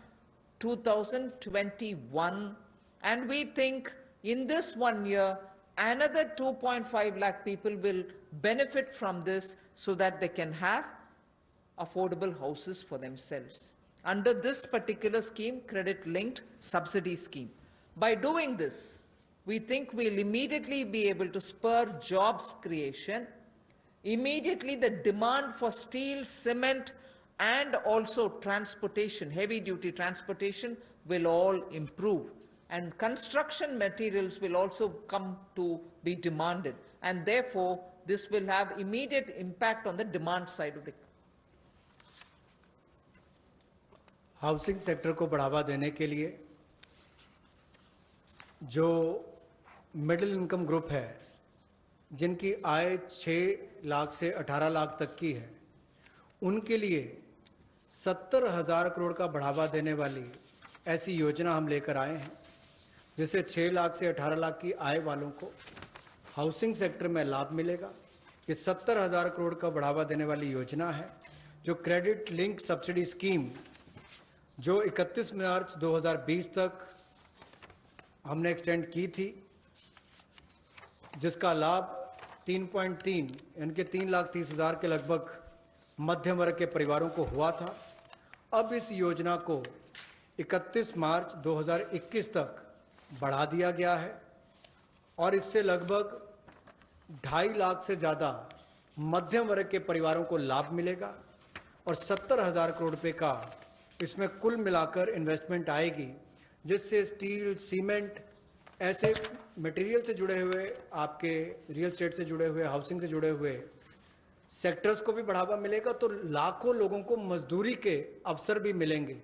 2021. And we think in this 1 year, another 2.5 lakh people will benefit from this so that they can have affordable houses for themselves under this particular scheme, credit-linked subsidy scheme. By doing this, we think we'll immediately be able to spur jobs creation. Immediately, the demand for steel, cement, and also transportation, heavy-duty transportation, will all improve. And construction materials will also come to be demanded. And therefore, this will have immediate impact on the demand side of the housing sector को बढ़ावा देने के लिए जो middle income group है, जिनकी आय 6 लाख से 18 लाख तक की है, उनके लिए 70,000 करोड़ का बढ़ावा देने वाली ऐसी योजना हम लेकर आए हैं, जिससे 6 लाख से 18 लाख की आय वालों को हाउसिंग सेक्टर में लाभ मिलेगा। ये 70,000 करोड़ का बढ़ावा देने वाली योजना है, जो क्रेडिट लिंक सब्सिडी स्कीम जो 31 मार्च 2020 तक हमने एक्सटेंड की थी, जिसका लाभ 3.3 यानी कि 3,30,000 के लगभग मध्यम वर्ग के परिवारों को हुआ था। अब इस योजना को 31 मार्च 2021 तक बढ़ा दिया गया है और इससे लगभग 2.5 लाख से ज़्यादा मध्यम वर्ग के परिवारों को लाभ मिलेगा और 70,000 करोड़ रुपए का इसमें कुल मिलाकर इन्वेस्टमेंट आएगी, जिससे स्टील, सीमेंट, ऐसे मटेरियल से जुड़े हुए, आपके रियल एस्टेट से जुड़े हुए, हाउसिंग से जुड़े हुए सेक्टर्स को भी बढ़ावा मिलेगा। तो लाखों लोगों को मजदूरी के अवसर भी मिलेंगे,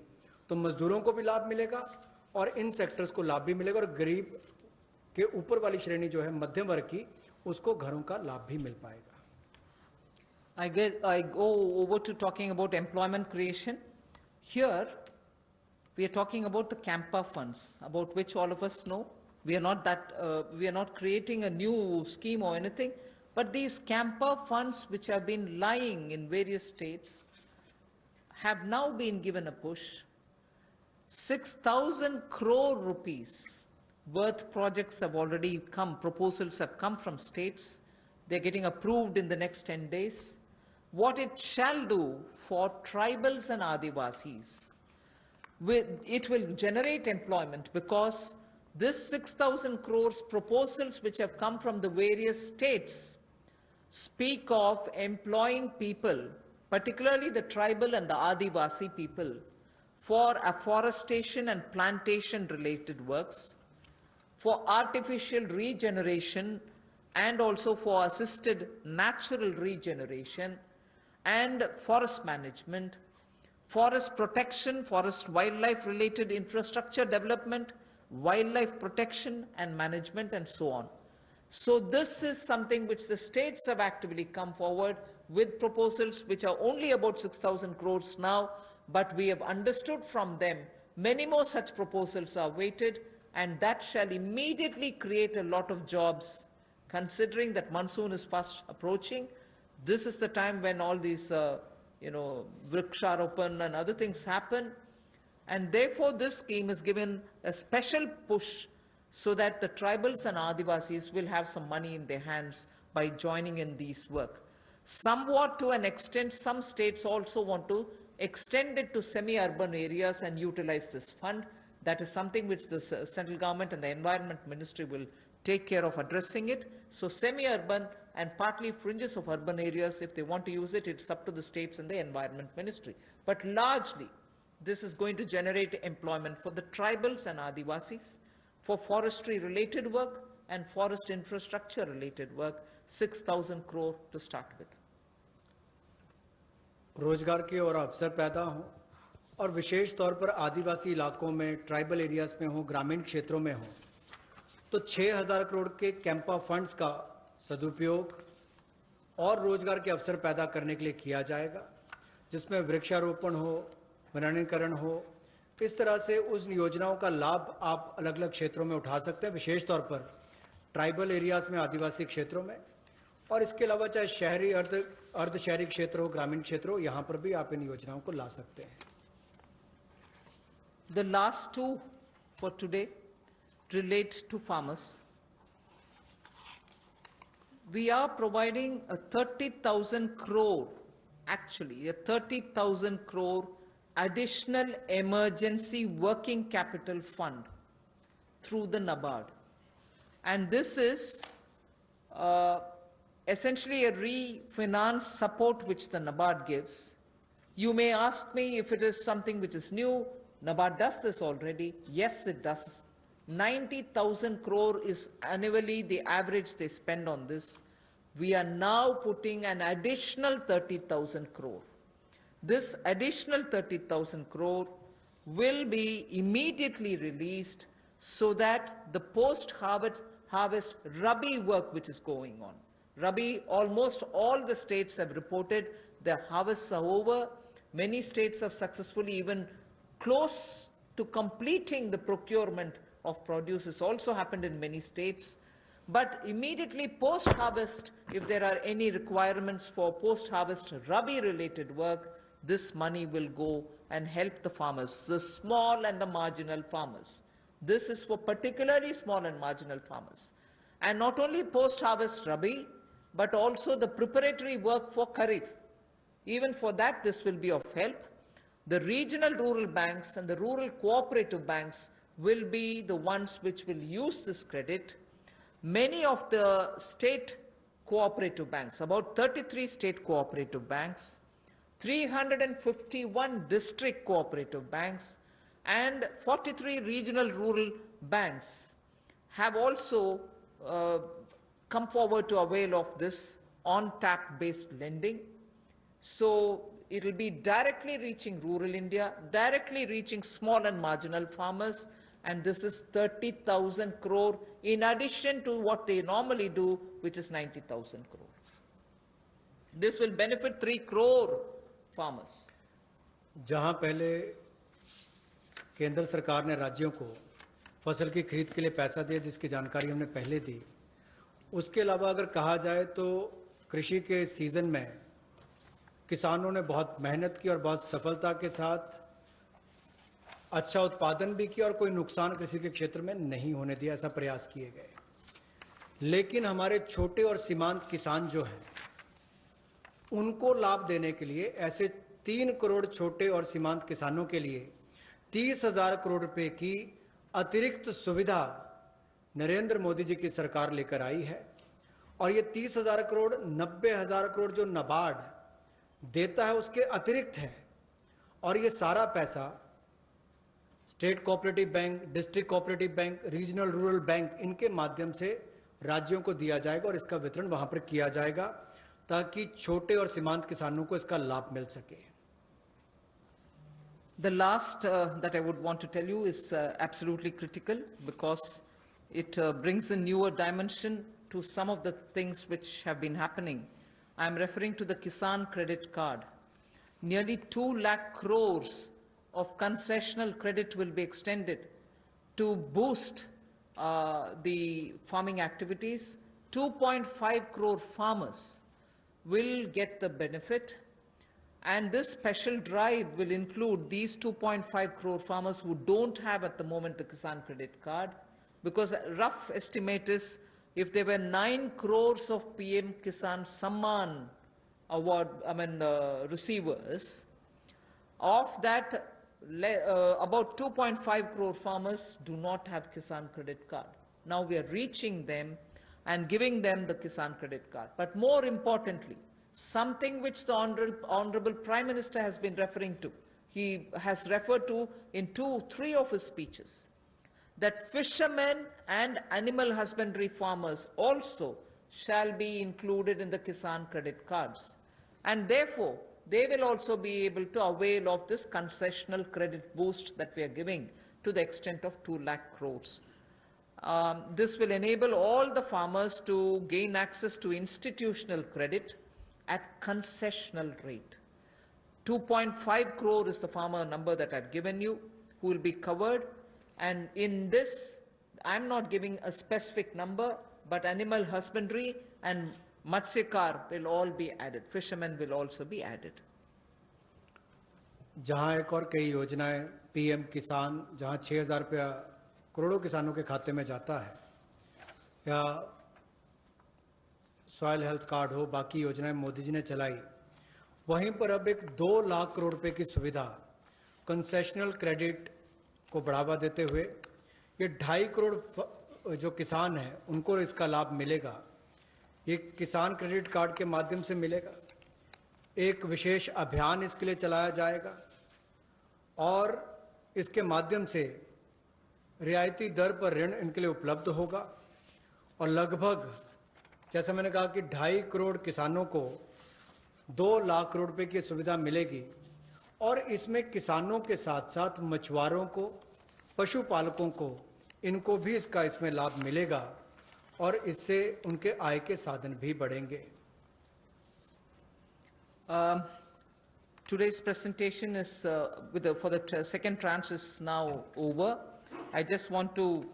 तो मजदूरों को भी लाभ मिलेगा और इन सेक्टर्स को लाभ भी मिलेगा और गरीब के ऊपर वाली श्रेणी जो है मध्यम वर्ग की, उसको घरों का लाभ भी मिल पाएगा। I go over to talking about employment creation. Here, we are talking about the Campa funds, about which all of us know. We are not creating a new scheme or anything, but these Campa funds, which have been lying in various states, have now been given a push. 6,000 crore rupees worth projects have already come, proposals have come from states. They're getting approved in the next 10 days. What it shall do for tribals and Adivasis, it will generate employment, because this 6,000 crores proposals which have come from the various states speak of employing people, particularly the tribal and the Adivasi people, for afforestation and plantation related works, for artificial regeneration and also for assisted natural regeneration, and forest management, forest protection, forest wildlife related infrastructure development, wildlife protection and management, and so on. So this is something which the states have actively come forward with proposals which are only about 6,000 crores now, but we have understood from them many more such proposals are waited, and that shall immediately create a lot of jobs. Considering that monsoon is fast approaching, this is the time when all these, Vriksharopan and other things happen. And therefore, this scheme is given a special push so that the tribals and Adivasis will have some money in their hands by joining in these work. Somewhat to an extent, some states also want to extend it to semi-urban areas and utilize this fund. That is something which the central government and the Environment Ministry will take care of addressing it. So semi-urban and partly fringes of urban areas, if they want to use it, it's up to the states and the Environment Ministry. But largely, this is going to generate employment for the tribals and Adivasis, for forestry-related work and forest infrastructure-related work, 6,000 crore to start with. रोजगार के और अवसर पैदा हों और विशेष तौर पर आदिवासी इलाकों में, ट्राइबल एरियाज में हो, ग्रामीण क्षेत्रों में हो, तो 6,000 करोड़ के कैंपा फंड्स का सदुपयोग और रोजगार के अवसर पैदा करने के लिए किया जाएगा, जिसमें वृक्षारोपण हो, वनीकरण हो। इस तरह से उस योजनाओं का लाभ आप अलग अलग क्षेत्रों में उठा सकते हैं, विशेष तौर पर ट्राइबल एरियाज में, आदिवासी क्षेत्रों में, और इसके अलावा चाहे शहरी अर्ध शहरी क्षेत्र हो, ग्रामीण क्षेत्र हो, यहाँ पर भी आप इन योजनाओं को ला सकते हैं। The last two for today relate to farmers. We are providing a 30,000 crore, actually a 30,000 crore additional emergency working capital fund through the NABARD. And this is essentially a refinance support which the NABARD gives. You may ask me if it is something which is new. NABARD does this already. Yes, it does. 90,000 crore is annually the average they spend on this. We are now putting an additional 30,000 crore. This additional 30,000 crore will be immediately released so that the post-harvest Rabi work which is going on. Rabi, almost all the states have reported their harvests are over. Many states have successfully even close to completing the procurement of produce. This also happened in many states. But immediately post-harvest, if there are any requirements for post-harvest Rabi-related work, this money will go and help the farmers, the small and the marginal farmers. This is for particularly small and marginal farmers. And not only post-harvest Rabi, but also the preparatory work for Kharif. Even for that, this will be of help. The regional rural banks and the rural cooperative banks will be the ones which will use this credit. Many of the state cooperative banks, about 33 state cooperative banks, 351 district cooperative banks, and 43 regional rural banks have also come forward to avail of this on-tap-based lending. So it will be directly reaching rural India, directly reaching small and marginal farmers, and this is 30,000 crore in addition to what they normally do, which is 90,000 crore. This will benefit 3 crore farmers. जहां पहले केंद्र सरकार ने राज्यों को फसल की खरीद के लिए पैसा दिया, जिसकी जानकारी हमने पहले दी, उसके अलावा अगर कहा जाए तो कृषि के सीजन में किसानों ने बहुत मेहनत की और बहुत सफलता के साथ अच्छा उत्पादन भी किया और कोई नुकसान कृषि के क्षेत्र में नहीं होने दिया, ऐसा प्रयास किए गए। लेकिन हमारे छोटे और सीमांत किसान जो हैं, उनको लाभ देने के लिए ऐसे 3 करोड़ छोटे और सीमांत किसानों के लिए 30,000 करोड़ रुपए की अतिरिक्त सुविधा नरेंद्र मोदी जी की सरकार लेकर आई है। और ये 30,000 करोड़ 90,000 करोड़ जो नाबार्ड देता है उसके अतिरिक्त है, और ये सारा पैसा state cooperative bank, district cooperative bank, regional rural bank, इनके माध्यम से राज्यों को दिया जाएगा और इसका वितरण वहां पर किया जाएगा ताकि छोटे और सीमांत किसानों को इसका लाभ मिल सके। The last that I would want to tell you is absolutely critical because it brings a newer dimension to some of the things which have been happening. I'm referring to the Kisan credit card. Nearly 2 lakh crores of concessional credit will be extended to boost the farming activities. 2.5 crore farmers will get the benefit, and this special drive will include these 2.5 crore farmers who don't have at the moment the Kisan credit card, because a rough estimate is if there were 9 crores of PM Kisan Samman award, receivers, of that about 2.5 crore farmers do not have Kisan credit card. Now we are reaching them and giving them the Kisan credit card. But more importantly, something which the Honorable Prime Minister has been referring to, he has referred to in 2-3 of his speeches, that fishermen and animal husbandry farmers also shall be included in the Kisan credit cards. And therefore, they will also be able to avail of this concessional credit boost that we are giving to the extent of 2 lakh crores. This will enable all the farmers to gain access to institutional credit at concessional rate. 2.5 crore is the farmer number that I've given you, who will be covered. And in this, I'm not giving a specific number, but animal husbandry and Matsyakar will all be added. Fishermen will also be added. जहां एक और कई योजनाएं PM किसान, जहां 6,000 रुपया करोड़ों किसानों के खाते में जाता है, या सॉइल हेल्थ कार्ड हो, बाकी योजनाएं मोदी जी ने चलाई, वहीं पर अब एक 2 लाख करोड़ रुपए की सुविधा कंसेशनल क्रेडिट को बढ़ावा देते हुए ये 2.5 करोड़ जो किसान हैं उनको इसका लाभ मिलेगा। ये किसान क्रेडिट कार्ड के माध्यम से मिलेगा। एक विशेष अभियान इसके लिए चलाया जाएगा और इसके माध्यम से रियायती दर पर ऋण इनके लिए उपलब्ध होगा और लगभग, जैसा मैंने कहा कि 2.5 करोड़ किसानों को 2 लाख करोड़ रुपए की सुविधा मिलेगी। और इसमें किसानों के साथ साथ मछुआरों को, पशुपालकों को, इनको भी इसमें लाभ मिलेगा और इससे उनके आय के साधन भी बढ़ेंगे। Today's presentation is for the second tranche is now over. I just want to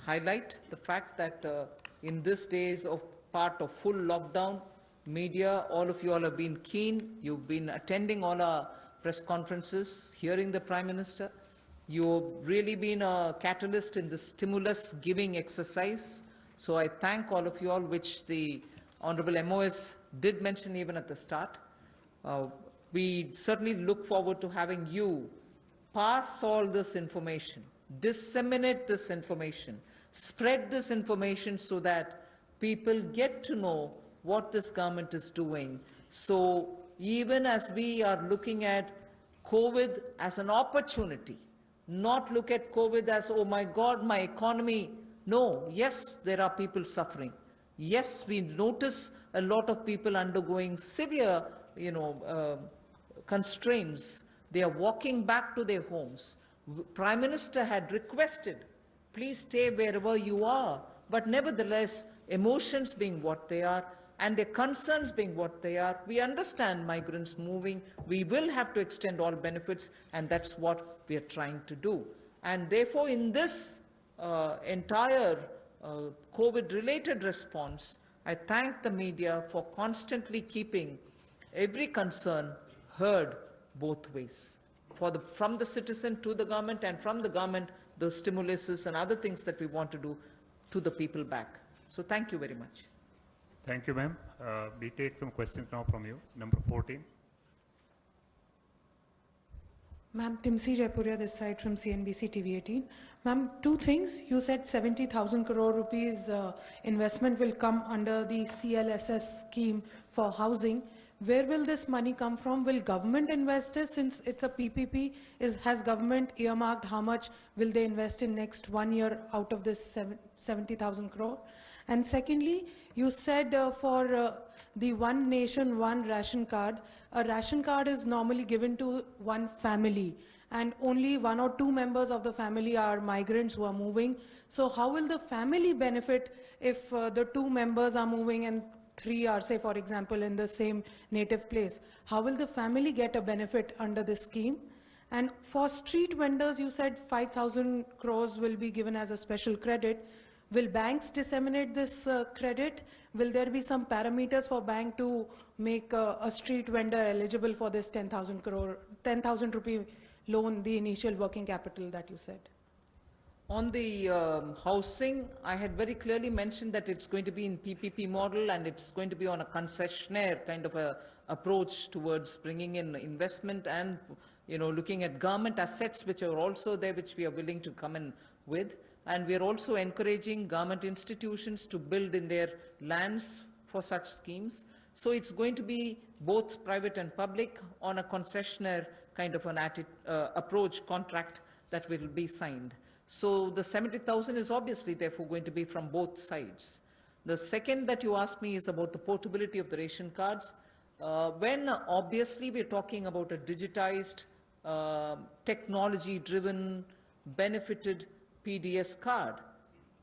highlight the fact that in these days of part of full lockdown, media, all of you all have been keen. You've been attending all our press conferences, hearing the Prime Minister. You've really been a catalyst in the stimulus giving exercise. So I thank all of you all, which the Honorable MOS did mention even at the start. We certainly look forward to having you pass all this information, disseminate this information, spread this information so that people get to know what this government is doing. So even as we are looking at COVID as an opportunity, not look at COVID as, oh my God, my economy. No, yes, there are people suffering. Yes, we notice a lot of people undergoing severe, constraints. They are walking back to their homes. Prime Minister had requested, please stay wherever you are. But nevertheless, emotions being what they are, and their concerns being what they are, we understand migrants moving. We will have to extend all benefits, and that's what we are trying to do. And therefore, in this entire COVID-related response, I thank the media for constantly keeping every concern heard both ways, from the citizen to the government, and from the government, the stimuluses and other things that we want to do to the people back. So thank you very much. Thank you, ma'am. We take some questions now from you. Number 14. Ma'am, Timsi Jaipuria this side from CNBC TV 18. Ma'am, two things. You said 70,000 crore rupees investment will come under the CLSS scheme for housing. Where will this money come from? Will government invest this since it's a PPP? Has government earmarked how much will they invest in next 1 year out of this 70,000 crore? And secondly, you said for the One Nation, One Ration Card, a ration card is normally given to one family. and only 1 or 2 members of the family are migrants who are moving. So how will the family benefit if the 2 members are moving and 3 are, say, for example, in the same native place? How will the family get a benefit under this scheme? And for street vendors, you said 5,000 crores will be given as a special credit. Will banks disseminate this credit? Will there be some parameters for bank to make a street vendor eligible for this 10,000 rupee loan, the initial working capital that you said? On the housing, I had very clearly mentioned that it's going to be in PPP model and it's going to be on a concessionaire kind of a approach towards bringing in investment and, looking at government assets which are also there, which we are willing to come in with. And we are also encouraging government institutions to build in their lands for such schemes. So it's going to be both private and public on a concessionaire kind of an approach contract that will be signed. So the 70,000 is obviously therefore going to be from both sides. The second that you asked me is about the portability of the ration cards. When obviously we're talking about a digitized, technology-driven, benefited PDS card,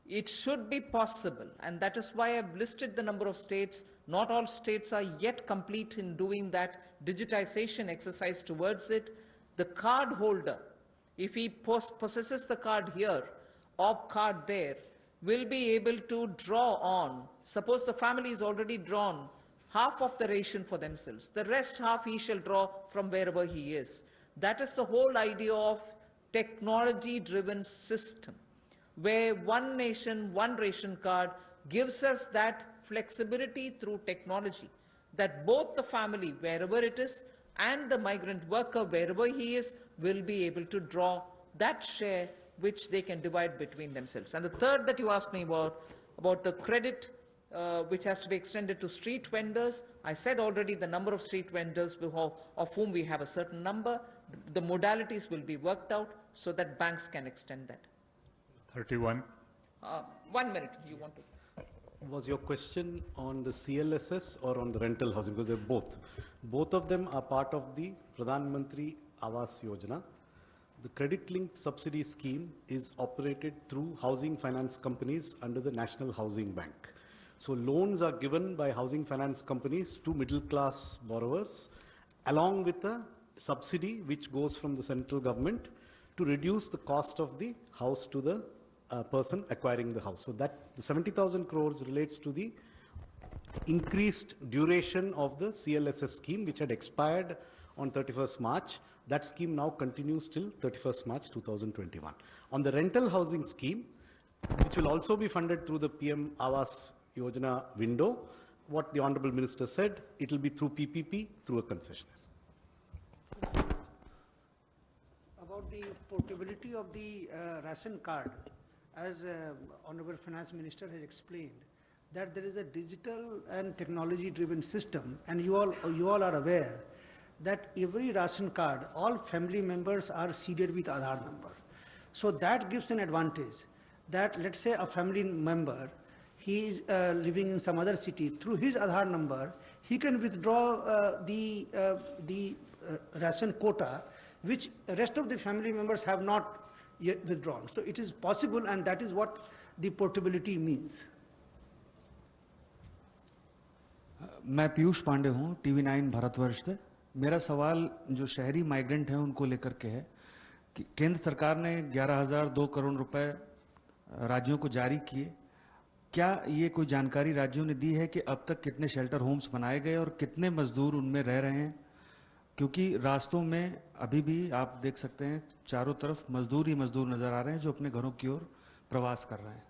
it should be possible, and that is why I've listed the number of states. Not all states are yet complete in doing that digitization exercise towards it. The card holder, if he possesses the card here or card there, will be able to draw on. Suppose the family is already drawn half of the ration for themselves. The rest half he shall draw from wherever he is. That is the whole idea of technology-driven system, where one nation, one ration card gives us that flexibility through technology, that both the family, wherever it is, and the migrant worker, wherever he is, will be able to draw that share which they can divide between themselves. And the third that you asked me about the credit which has to be extended to street vendors, I said already the number of street vendors of whom we have a certain number. The modalities will be worked out so that banks can extend that. 31. 1 minute, you want to? Was your question on the CLSS or on the rental housing? Because they're both. Both of them are part of the Pradhan Mantri Awas Yojana. The credit-linked subsidy scheme is operated through housing finance companies under the National Housing Bank. So loans are given by housing finance companies to middle-class borrowers, along with a subsidy which goes from the central government to reduce the cost of the house to the person acquiring the house. So that the 70,000 crores relates to the increased duration of the CLSS scheme, which had expired on 31st March. That scheme now continues till 31st March 2021. On the rental housing scheme, which will also be funded through the PM Awas Yojana window, what the Honorable Minister said, it will be through PPP, through a concessionaire. About the portability of the ration card, as Honorable Finance Minister has explained, that there is a digital and technology-driven system, and you all are aware that every ration card, all family members are seeded with Aadhaar number. So that gives an advantage that, let's say, a family member, he is living in some other city, through his Aadhaar number, he can withdraw the ration quota, which the rest of the family members have not yet withdrawn. So it is possible, and that is what the portability means. मैं पीयूष पांडे हूँ, TV9 Bharatvarsh से। मेरा सवाल जो शहरी migrant हैं उनको लेकर के है कि केंद्र सरकार ने 11,002 करोड़ रुपए राज्यों को जारी किए। क्या ये कोई जानकारी राज्यों ने दी है कि अब तक कितने शेल्टर होम्स बनाए गए और कितने मजदूर उनमें रह रहे हैं? क्योंकि रास्तों में अभी भी आप देख सकते हैं चारों तरफ मजदूर ही मजदूर नजर आ रहे हैं जो अपने घरों की ओर प्रवास कर रहे हैं।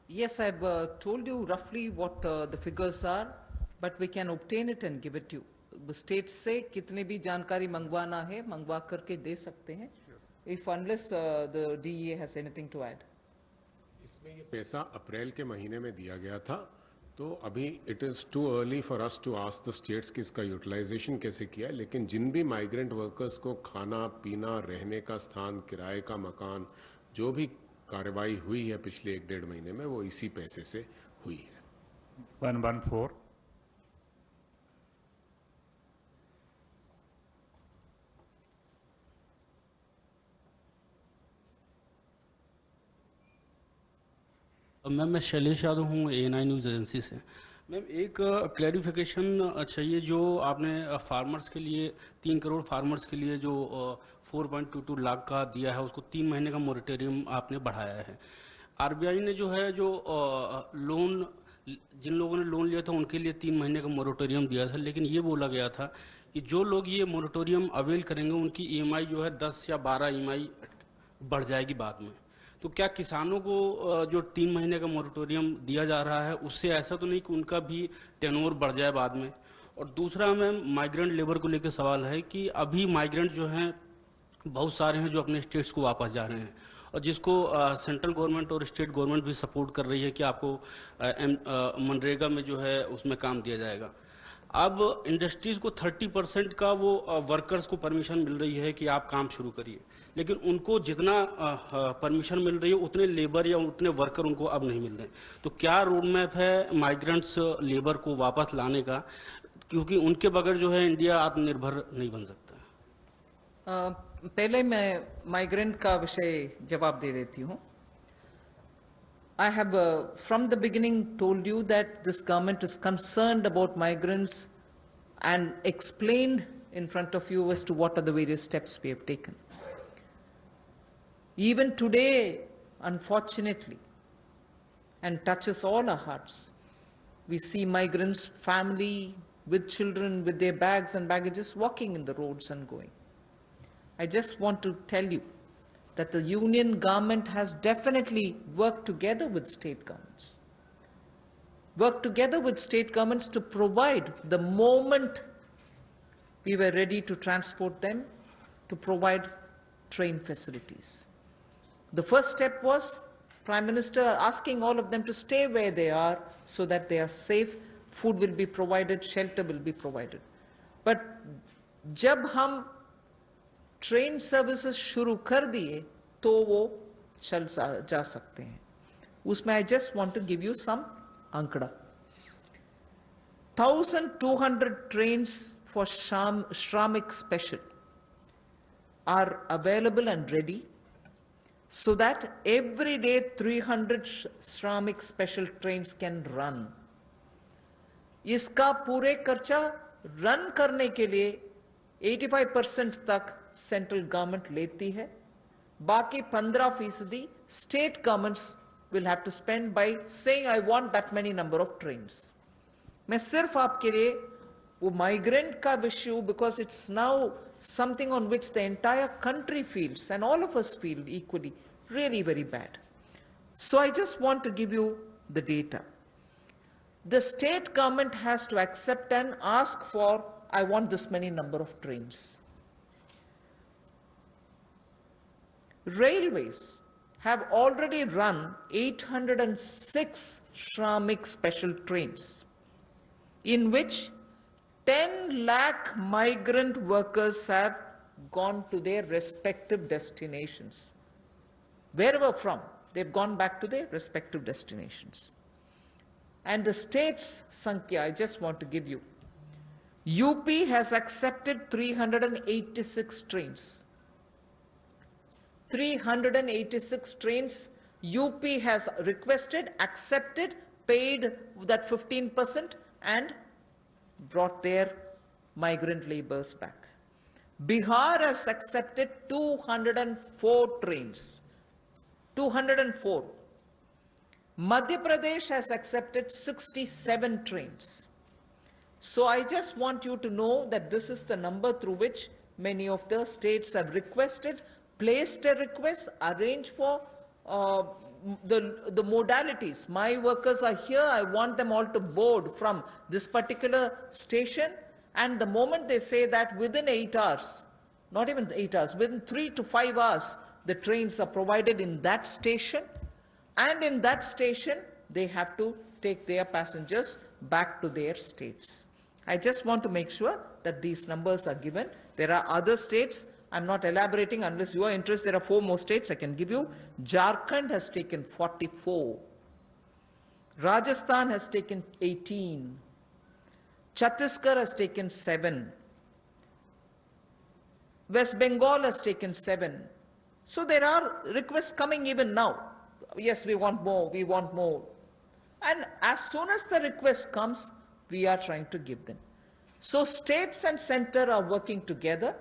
Yes, I've told you roughly what the figures are, but we can obtain it and give it to you. The states से कितने भी जानकारी मंगवाना है, मंगवा करके दे सकते हैं. If unless the DEA has anything to add. इसमें ये पैसा अप्रैल के महीने में दिया गया था, तो अभी it is too early for us to ask the states कि इसका utilization कैसे किया है, लेकिन जिन भी migrant workers को खाना, पीना, रहने का स्थान, किराए का मकान, जो भी कार्रवाई हुई है पिछले 1-1.5 महीने में, वो इसी पैसे से हुई है। 114. मैम मैं शैलेश यादव हूँ ANI न्यूज़ एजेंसी से। मैम एक क्लैरिफिकेशन चाहिए, जो आपने फार्मर्स के लिए 3 करोड़ फार्मर्स के लिए जो 4.22 लाख का दिया है, उसको 3 महीने का मोरेटोरियम आपने बढ़ाया है। RBI ने जो है जो लोन, जिन लोगों ने लोन लिया था उनके लिए 3 महीने का मोरेटोरियम दिया था, लेकिन ये बोला गया था कि जो लोग ये मोरेटोरियम अवेल करेंगे उनकी EMI जो है 10 या 12 EMI बढ़ जाएगी बाद में। तो क्या किसानों को जो 3 महीने का मोरेटोरियम दिया जा रहा है उससे ऐसा तो नहीं कि उनका भी टेन्योर बढ़ जाए बाद में? और दूसरा मैम माइग्रेंट लेबर को लेकर सवाल है कि अभी माइग्रेंट जो हैं बहुत सारे हैं जो अपने स्टेट्स को वापस जा रहे हैं, और जिसको सेंट्रल गवर्नमेंट और स्टेट गवर्नमेंट भी सपोर्ट कर रही है कि आपको मनरेगा में जो है उसमें काम दिया जाएगा। अब इंडस्ट्रीज़ को 30% का वो वर्कर्स को परमिशन मिल रही है कि आप काम शुरू करिए, लेकिन उनको जितना परमिशन मिल रही है उतने लेबर या उतने वर्कर उनको अब नहीं मिल रहे। तो क्या रोड मैप है माइग्रेंट्स लेबर को वापस लाने का, क्योंकि उनके बगैर जो है इंडिया आत्मनिर्भर नहीं बन सकता। पहले मैं माइग्रेंट का विषय जवाब दे देती हूँ। I have from the beginning told you that this government is concerned about migrants and explained in front of you as to what are the various steps we have taken. Even today, unfortunately, and touches all our hearts, we see migrants, family with children, with their bags and baggages, walking in the roads and going. I just want to tell you that the union government has definitely worked together with state governments. Worked together with state governments to provide, the moment we were ready to transport them, to provide train facilities. The first step was Prime Minister asking all of them to stay where they are so that they are safe, food will be provided, shelter will be provided. But जब हम train services शुरू कर दिए तो वो चल जा सकते हैं। उसमें I just want to give you some आंकड़ा। 1200 trains for Shramik Special are available and ready, so that every day 300 Shramik Special trains can run. इसका पूरे खर्चा रन करने के लिए 85% तक सेंट्रल गवर्नमेंट लेती है, बाकी 15% state governments will have to spend by saying I want that many number of trains. मैं सिर्फ आपके लिए वो माइग्रेंट का विषय, because it's now something on which the entire country feels and all of us feel equally really very bad. So I just want to give you the data. The state government has to accept and ask for, I want this many number of trains. Railways have already run 806 Shramik special trains, in which 10 lakh migrant workers have gone to their respective destinations. Wherever from, they've gone back to their respective destinations. And the state's Sankhya, I just want to give you. UP has accepted 386 trains. 386 trains UP has requested, accepted, paid that 15% and brought their migrant laborers back. Bihar has accepted 204 trains. 204. Madhya Pradesh has accepted 67 trains. So I just want you to know that this is the number through which many of the states have requested, placed a request, arranged for the modalities. My workers are here, I want them all to board from this particular station, and the moment they say that, within 8 hours, not even 8 hours, within 3 to 5 hours, the trains are provided in that station, and in that station, they have to take their passengers back to their states. I just want to make sure that these numbers are given. There are other states, I'm not elaborating unless you are interested. There are 4 more states I can give you. Jharkhand has taken 44. Rajasthan has taken 18. Chhattisgarh has taken 7. West Bengal has taken 7. So there are requests coming even now. yes, we want more, we want more. And as soon as the request comes, we are trying to give them. So states and center are working together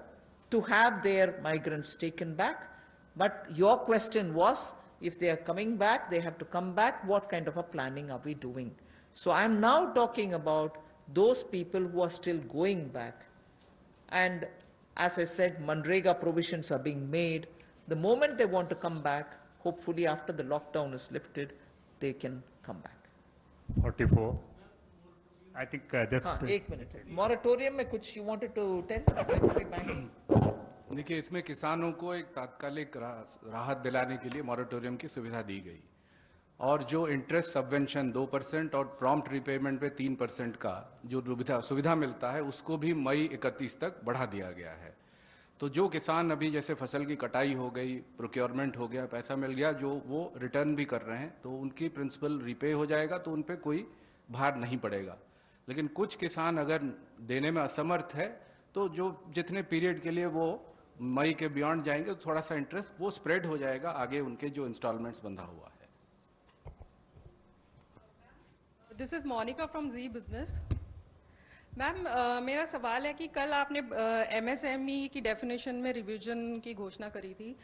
to have their migrants taken back. But your question was, if they are coming back, they have to come back, what kind of a planning are we doing? So I'm now talking about those people who are still going back. And as I said, Manrega provisions are being made. The moment they want to come back, hopefully after the lockdown is lifted, they can come back. 44. I think just... हाँ, एक minute है. Moratorium में कुछ you wanted to tell, Secretary Banking? देखिए, इसमें किसानों को एक तात्कालिक राहत दिलाने के लिए मॉरेटोरियम की सुविधा दी गई और जो इंटरेस्ट सबवेंशन 2% और प्रॉम्प्ट रिपेमेंट पे 3% का जो सुविधा मिलता है उसको भी मई 31 तक बढ़ा दिया गया है। तो जो किसान अभी जैसे फसल की कटाई हो गई, प्रोक्योरमेंट हो गया, पैसा मिल गया, जो वो रिटर्न भी कर रहे हैं तो उनकी प्रिंसिपल रिपे हो जाएगा, तो उन पर कोई भार नहीं पड़ेगा। लेकिन कुछ किसान अगर देने में असमर्थ है तो जो जितने पीरियड के लिए वो मई के बियॉन्ड जाएंगे तो थोड़ा सा इंटरेस्ट वो स्प्रेड हो जाएगा आगे उनके जो इंस्टॉलमेंट्स बंधा हुआ है। This is Monika from Zee Business. Ma'am, मेरा सवाल है कि कल आपने एमएसएमई की डेफिनेशन में रिवीजन की घोषणा करी थी,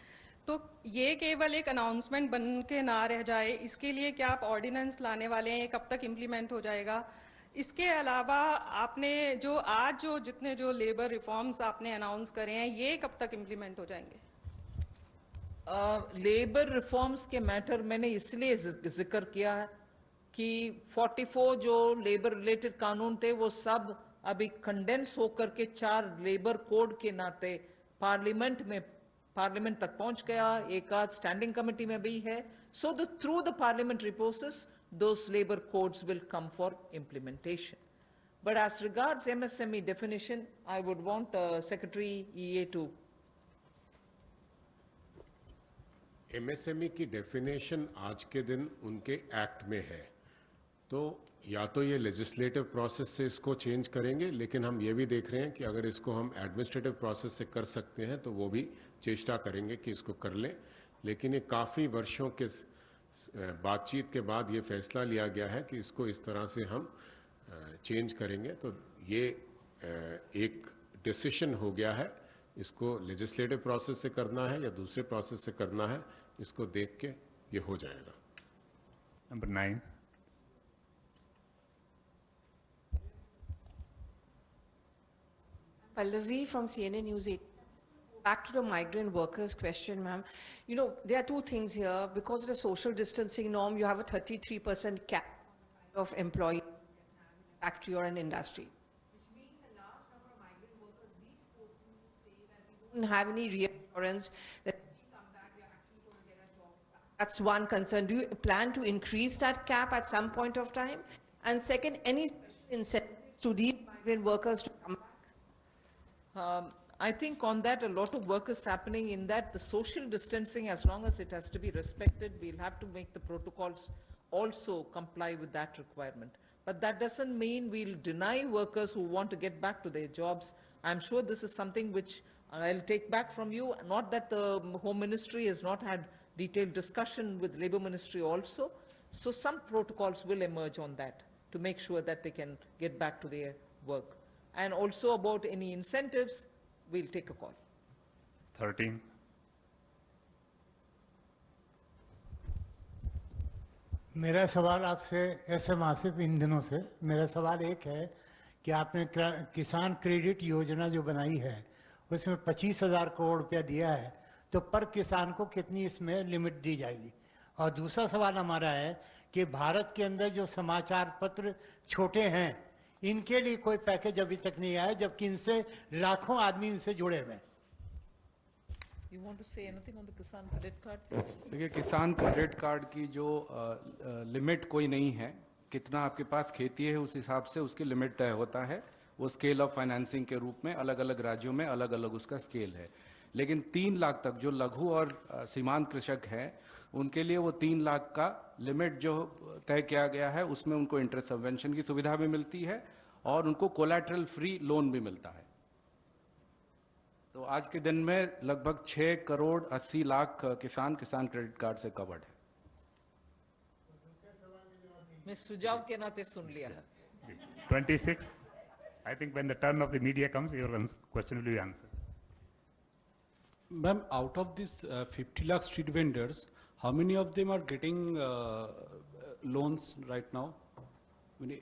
तो ये केवल एक अनाउंसमेंट बन के ना रह जाए, इसके लिए क्या आप ऑर्डिनेंस लाने वाले हैं? कब तक इम्प्लीमेंट हो जाएगा? इसके अलावा आपने जो जितने लेबर रिफॉर्म्स आपने अनाउंस करे हैं, ये कब तक इम्प्लीमेंट हो जाएंगे? लेबर रिफॉर्म्स के मैटर मैंने इसलिए जिक्र किया है कि 44 जो लेबर रिलेटेड कानून थे वो सब अभी कंडेंस होकर के 4 लेबर कोड के नाते पार्लियामेंट तक पहुंच गया, एक आध स्टैंडिंग कमेटी में भी है। So through the parliamentary process those labor codes will come for implementation. But as regards MSME definition, I would want Secretary EA to. MSME की डेफिनेशन आज के दिन उनके एक्ट में है, तो या तो ये लेजिस्लेटिव प्रोसेस से इसको चेंज करेंगे, लेकिन हम ये भी देख रहे हैं कि अगर इसको हम एडमिनिस्ट्रेटिव प्रोसेस से कर सकते हैं तो वो भी चेष्टा करेंगे कि इसको कर लें। लेकिन ये काफ़ी वर्षों के बातचीत के बाद ये फैसला लिया गया है कि इसको इस तरह से हम चेंज करेंगे, तो ये एक डिसीजन हो गया है। इसको लेजिस्लेटिव प्रोसेस से करना है या दूसरे प्रोसेस से करना है, इसको देख के ये हो जाएगा। Number 9. Pallavi from CNN News 8. Back to the migrant workers question, ma'am. You know, there are two things here. Because of the social distancing norm, you have a 33% cap of employee factory or an industry. Which means a large number of migrant workers we spoke to say that we don't have any reassurance that if we come back, we are actually going to get our jobs back. That's one concern. Do you plan to increase that cap at some point of time? And second, any special incentives to these migrant workers to come back? I think on that a lot of work is happening in that the social distancing, as long as it has to be respected, we'll have to make the protocols also comply with that requirement. But that doesn't mean we'll deny workers who want to get back to their jobs. I'm sure this is something which I'll take back from you. Not that the Home Ministry has not had detailed discussion with Labour Ministry also. So some protocols will emerge on that to make sure that they can get back to their work. And also about any incentives, we'll take a call. 13. मेरा सवाल आपसे ऐसे मासिक इन दिनों से मेरा सवाल एक है कि आपने किसान क्रेडिट योजना जो बनाई है उसमें 25,000 करोड़ रुपया दिया है, तो पर किसान को कितनी इसमें लिमिट दी जाएगी? और दूसरा सवाल हमारा है कि भारत के अंदर जो समाचार पत्र छोटे हैं इनके लिए कोई पैकेज अभी तक नहीं आया, जबकि इनसे लाखों आदमी इनसे जुड़े हुए हैं। You want to say anything on the Kisan credit card, please? देखिए, किसान क्रेडिट कार्ड की जो लिमिट कोई नहीं है, कितना आपके पास खेती है उस हिसाब से उसकी लिमिट तय होता है। वो स्केल ऑफ फाइनेंसिंग के रूप में अलग अलग राज्यों में अलग अलग उसका स्केल है। लेकिन 3 लाख तक जो लघु और सीमांत कृषक हैं उनके लिए वो 3 लाख का लिमिट जो तय किया गया है उसमें उनको इंटरेस्ट सबवेंशन की सुविधा भी मिलती है और उनको कोलैटरल फ्री लोन भी मिलता है। तो आज के दिन में लगभग 6 करोड़ 80 लाख किसान क्रेडिट कार्ड से कवर्ड है। मैं सुझाव के नाते सुन लिया. 26. I think when the turn of the media comes, your question will be answered. Ma'am, out of these 50 lakh street vendors, how many of them are getting loans right now?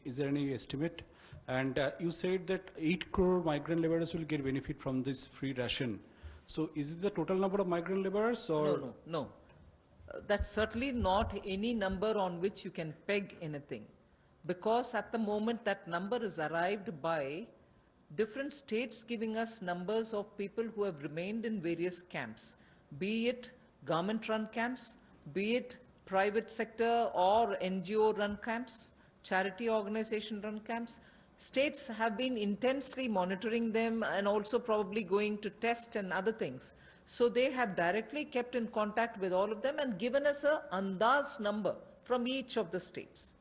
Is there any estimate? And you said that 8 crore migrant laborers will get benefit from this free ration. So is it the total number of migrant laborers or? No. That's certainly not any number on which you can peg anything. Because at the moment that number is arrived by different states giving us numbers of people who have remained in various camps, be it government-run camps, be it private sector or NGO-run camps, charity organization-run camps. States have been intensely monitoring them and also probably going to test and other things. So they have directly kept in contact with all of them and given us a andaz number from each of the states.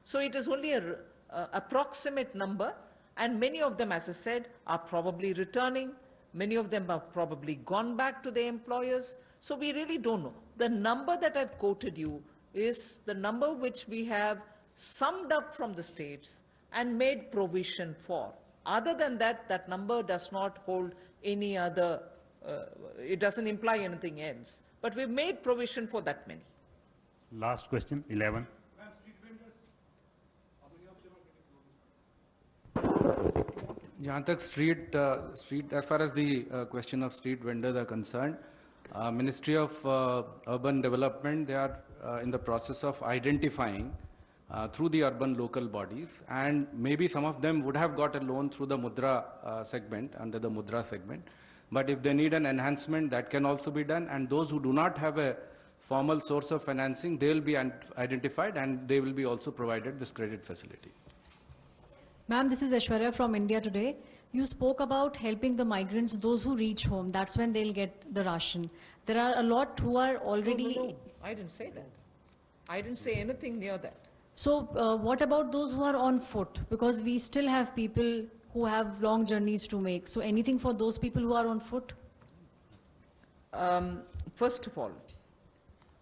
So it is only an approximate number, and many of them, as I said, are probably returning. Many of them have probably gone back to their employers. So we really don't know. The number that I've quoted you is the number which we have summed up from the states and made provision for. Other than that, that number does not hold any other, it doesn't imply anything else. But we've made provision for that many. Last question, 11. जहाँ तक street as far as the question of street vendors are concerned, Ministry of Urban Development, they are in the process of identifying through the urban local bodies, and maybe some of them would have got a loan through the Mudra segment, under the Mudra segment. But if they need an enhancement, that can also be done, and those who do not have a formal source of financing, they will be identified and they will be also provided this credit facility. Ma'am, this is Aishwarya from India Today. You spoke about helping the migrants, those who reach home. That's when they'll get the ration. There are a lot who are already... No, I didn't say that. I didn't say anything near that. So what about those who are on foot? Because we still have people who have long journeys to make. So anything for those people who are on foot? First of all,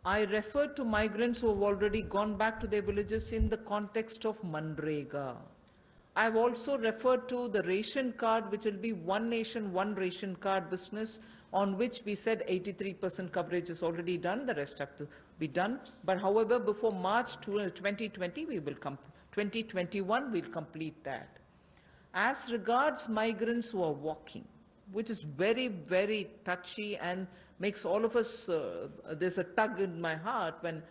I referred to migrants who have already gone back to their villages in the context of Manrega. I've also referred to the ration card, which will be one nation, one ration card business, on which we said 83% coverage is already done, the rest have to be done. But however, before March 2020, 2021, we'll complete that. As regards migrants who are walking, which is very, very touchy and makes all of us, there's a tug at my heart when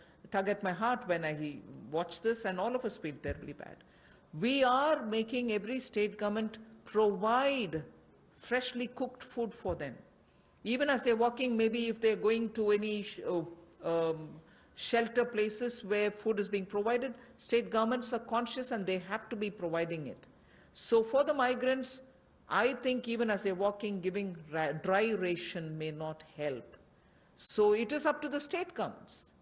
I watch this, and all of us feel terribly bad. We are making every state government provide freshly cooked food for them. Even as they're walking, maybe if they're going to any shelter places where food is being provided, state governments are conscious and they have to be providing it. So for the migrants, I think even as they're walking, giving dry ration may not help. So it is up to the state governments.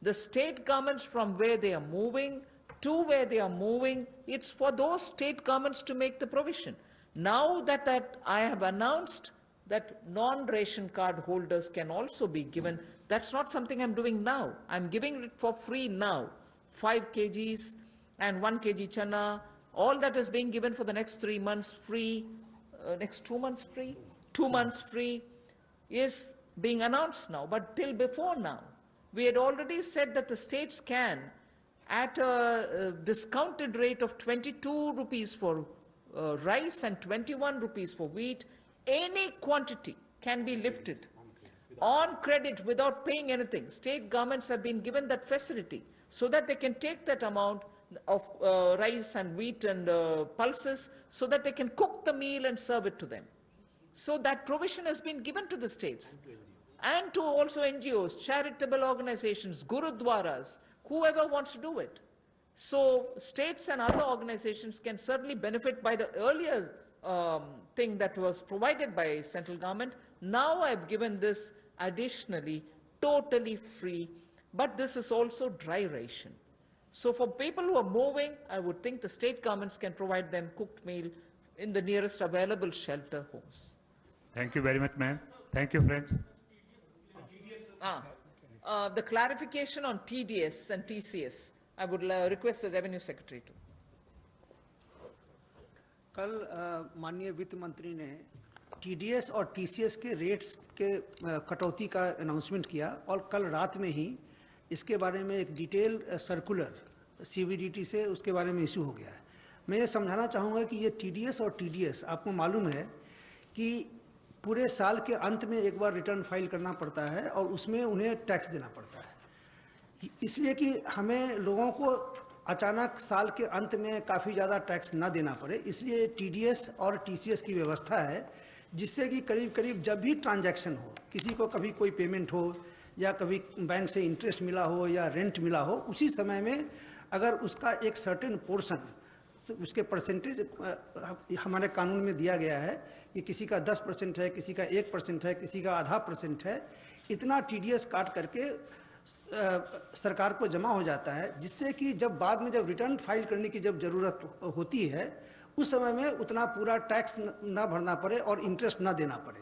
The state governments from where they are moving to where they are moving, it's for those state governments to make the provision. Now that I have announced that non-ration card holders can also be given, that's not something I'm doing now. I'm giving it for free now. 5 kgs and 1 kg chana, all that is being given for the next 3 months free, next 2 months free, 2 months free is being announced now. But till before now, we had already said that the states can, at a discounted rate of 22 rupees for rice and 21 rupees for wheat, any quantity can be lifted on credit without paying anything. State governments have been given that facility so that they can take that amount of rice and wheat and pulses so that they can cook the meal and serve it to them. So that provision has been given to the states and to also NGOs, charitable organizations, gurudwaras, whoever wants to do it. So states and other organizations can certainly benefit by the earlier thing that was provided by central government. Now I've given this additionally, totally free, but this is also dry ration. So for people who are moving, I would think the state governments can provide them cooked meal in the nearest available shelter homes. Thank you very much, ma'am. Thank you, friends. The clarification on TDS and TCS. I would request the Revenue Secretary to. कल माननीय वित्त मंत्री ने TDS और TCS के rates के कटौती का अनाउंसमेंट किया और कल रात में ही इसके बारे में एक डिटेल सर्कुलर सीबीडीटी से उसके बारे में इशू हो गया है। मैं ये समझाना चाहूँगा कि ये टीडीएस और टीडीएस आपको मालूम है कि पूरे साल के अंत में एक बार रिटर्न फाइल करना पड़ता है और उसमें उन्हें टैक्स देना पड़ता है, इसलिए कि हमें लोगों को अचानक साल के अंत में काफ़ी ज़्यादा टैक्स ना देना पड़े, इसलिए टीडीएस और टीसीएस की व्यवस्था है जिससे कि करीब करीब जब भी ट्रांजैक्शन हो, किसी को कभी कोई पेमेंट हो या कभी बैंक से इंटरेस्ट मिला हो या रेंट मिला हो, उसी समय में अगर उसका एक सर्टेन पोर्शन उसके परसेंटेज हमारे कानून में दिया गया है कि किसी का 10% है, किसी का 1% है, किसी का आधा % है, इतना टीडीएस काट करके सरकार को जमा हो जाता है, जिससे कि जब बाद में जब रिटर्न फाइल करने की जब ज़रूरत होती है उस समय में उतना पूरा टैक्स ना भरना पड़े और इंटरेस्ट ना देना पड़े।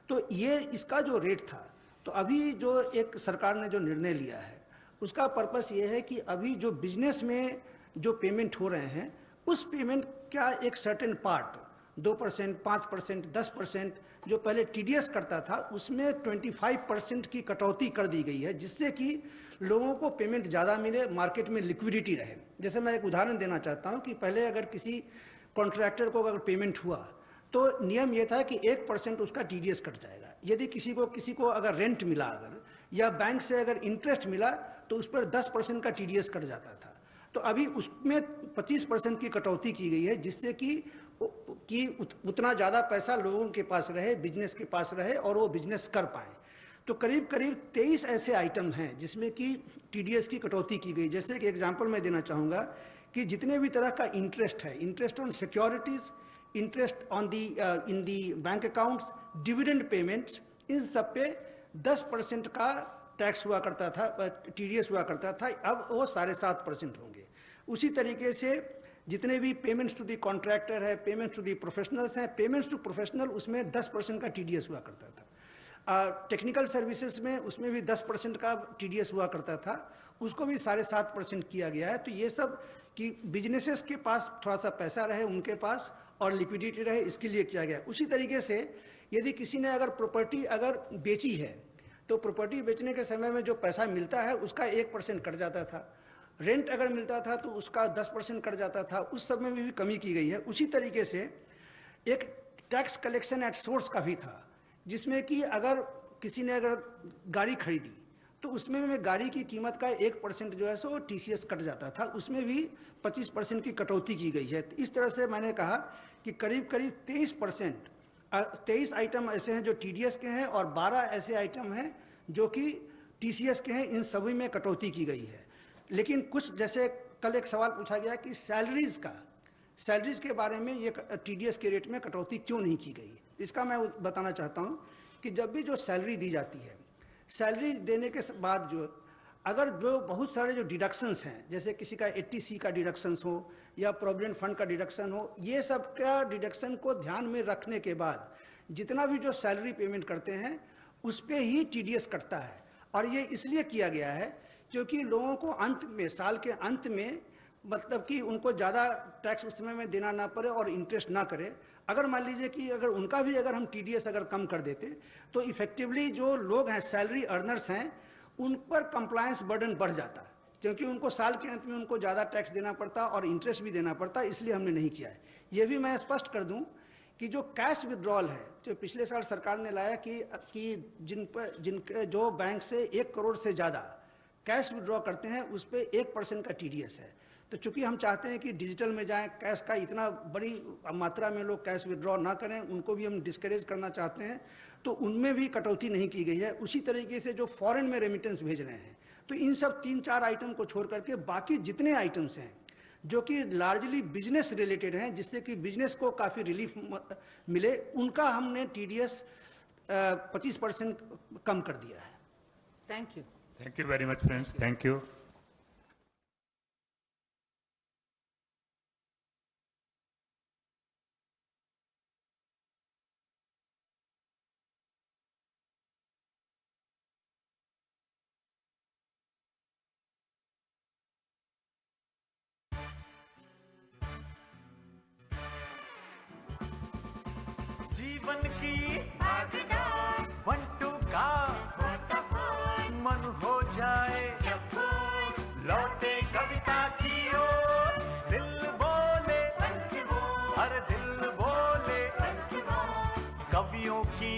तो ये इसका जो रेट था, तो अभी जो एक सरकार ने जो निर्णय लिया है उसका पर्पस ये है कि अभी जो बिजनेस में जो पेमेंट हो रहे हैं उस पेमेंट का एक सर्टेन पार्ट 2%, 5%, 10% जो पहले टीडीएस करता था उसमें 25% की कटौती कर दी गई है, जिससे कि लोगों को पेमेंट ज़्यादा मिले, मार्केट में लिक्विडिटी रहे। जैसे मैं एक उदाहरण देना चाहता हूं कि पहले अगर किसी कॉन्ट्रैक्टर को अगर पेमेंट हुआ तो नियम ये था कि 1% उसका टीडीएस कट जाएगा। यदि किसी को अगर रेंट मिला अगर या बैंक से अगर इंटरेस्ट मिला तो उस पर 10% का टीडीएस कट जाता था। तो अभी उसमें 25% की कटौती की गई है, जिससे कि उतना ज़्यादा पैसा लोगों के पास रहे, बिजनेस के पास रहे और वो बिजनेस कर पाए। तो करीब करीब 23 ऐसे आइटम हैं जिसमें कि टीडीएस की कटौती की गई। जैसे कि एग्जांपल मैं देना चाहूँगा कि जितने भी तरह का इंटरेस्ट है, interest on securities, interest on the in the bank accounts, dividend payments, इन सब पे 10% का टैक्स हुआ करता था, टीडीएस हुआ करता था, अब वो 7.5% होंगे। उसी तरीके से जितने भी पेमेंट्स टू दी कॉन्ट्रैक्टर है, पेमेंट्स टू दी प्रोफेशनल्स हैं, पेमेंट्स टू प्रोफेशनल उसमें 10% का टीडीएस हुआ करता था। टेक्निकल सर्विसेज में उसमें भी 10% का टीडीएस हुआ करता था, उसको भी 7.5% किया गया है। तो ये सब कि बिजनेसेस के पास थोड़ा सा पैसा रहे उनके पास और लिक्विडिटी रहे, इसके लिए किया गया। उसी तरीके से यदि किसी ने अगर प्रॉपर्टी अगर बेची है तो प्रॉपर्टी बेचने के समय में जो पैसा मिलता है उसका 1% कट जाता था, रेंट अगर मिलता था तो उसका 10% कट जाता था, उस सब में भी कमी की गई है। उसी तरीके से एक टैक्स कलेक्शन एट सोर्स का भी था, जिसमें कि अगर किसी ने अगर गाड़ी खरीदी तो उसमें में गाड़ी की कीमत का 1% जो है सो टीसीएस कट जाता था, उसमें भी 25% की कटौती की गई है। इस तरह से मैंने कहा कि करीब करीब 23 आइटम ऐसे हैं जो टीडीएस के हैं और 12 ऐसे आइटम हैं जो कि टीसीएस के हैं, इन सभी में कटौती की गई है। लेकिन कुछ, जैसे कल एक सवाल पूछा गया कि सैलरीज के बारे में ये टीडीएस के रेट में कटौती क्यों नहीं की गई, इसका मैं बताना चाहता हूँ कि जब भी जो सैलरी दी जाती है, सैलरी देने के बाद जो अगर जो बहुत सारे जो डिडक्शंस हैं, जैसे किसी का 80C का डिडक्शंस हो या प्रोविडेंट फंड का डिडक्शन हो, ये सब का डिडक्शन को ध्यान में रखने के बाद जितना भी जो सैलरी पेमेंट करते हैं उस पर ही टीडीएस कटता है। और ये इसलिए किया गया है क्योंकि लोगों को अंत में, साल के अंत में, मतलब कि उनको ज़्यादा टैक्स उस समय में देना ना पड़े और इंटरेस्ट ना करे। अगर मान लीजिए कि अगर उनका भी अगर हम टीडीएस अगर कम कर देते तो इफेक्टिवली जो लोग हैं, सैलरी अर्नर्स हैं, उन पर कंप्लायंस बर्डन बढ़ जाता, क्योंकि उनको साल के अंत में उनको ज़्यादा टैक्स देना पड़ता और इंटरेस्ट भी देना पड़ता, इसलिए हमने नहीं किया है। ये भी मैं स्पष्ट कर दूं कि जो कैश विड्रॉल है, जो पिछले साल सरकार ने लाया कि जिनके जो बैंक से 1 करोड़ से ज़्यादा कैश विड्रॉ करते हैं उस पर 1% का टीडीएस है। तो चूंकि हम चाहते हैं कि डिजिटल में जाएं, कैश का इतना बड़ी मात्रा में लोग कैश विड्रॉ ना करें, उनको भी हम डिस्करेज करना चाहते हैं, तो उनमें भी कटौती नहीं की गई है। उसी तरीके से जो फॉरेन में रेमिटेंस भेज रहे हैं, तो इन सब 3-4 आइटम को छोड़ करके बाकी जितने आइटम्स हैं जो कि लार्जली बिजनेस रिलेटेड हैं, जिससे कि बिजनेस को काफ़ी रिलीफ मिले, उनका हमने टीडीएस 25% कम कर दिया है। Thank you very much, friends. Thank you. जीवन की वन टू का मन हो जाए लौटे कविता की ओर दिल बोले हर दिल बोले कवियों की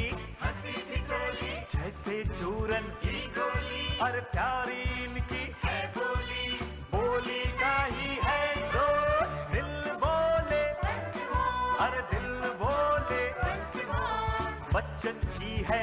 जैसे चूरन की गोली हर प्यारी इनकी बोली का ही है जोर दिल बोले हर दिल बोले बच्चन की है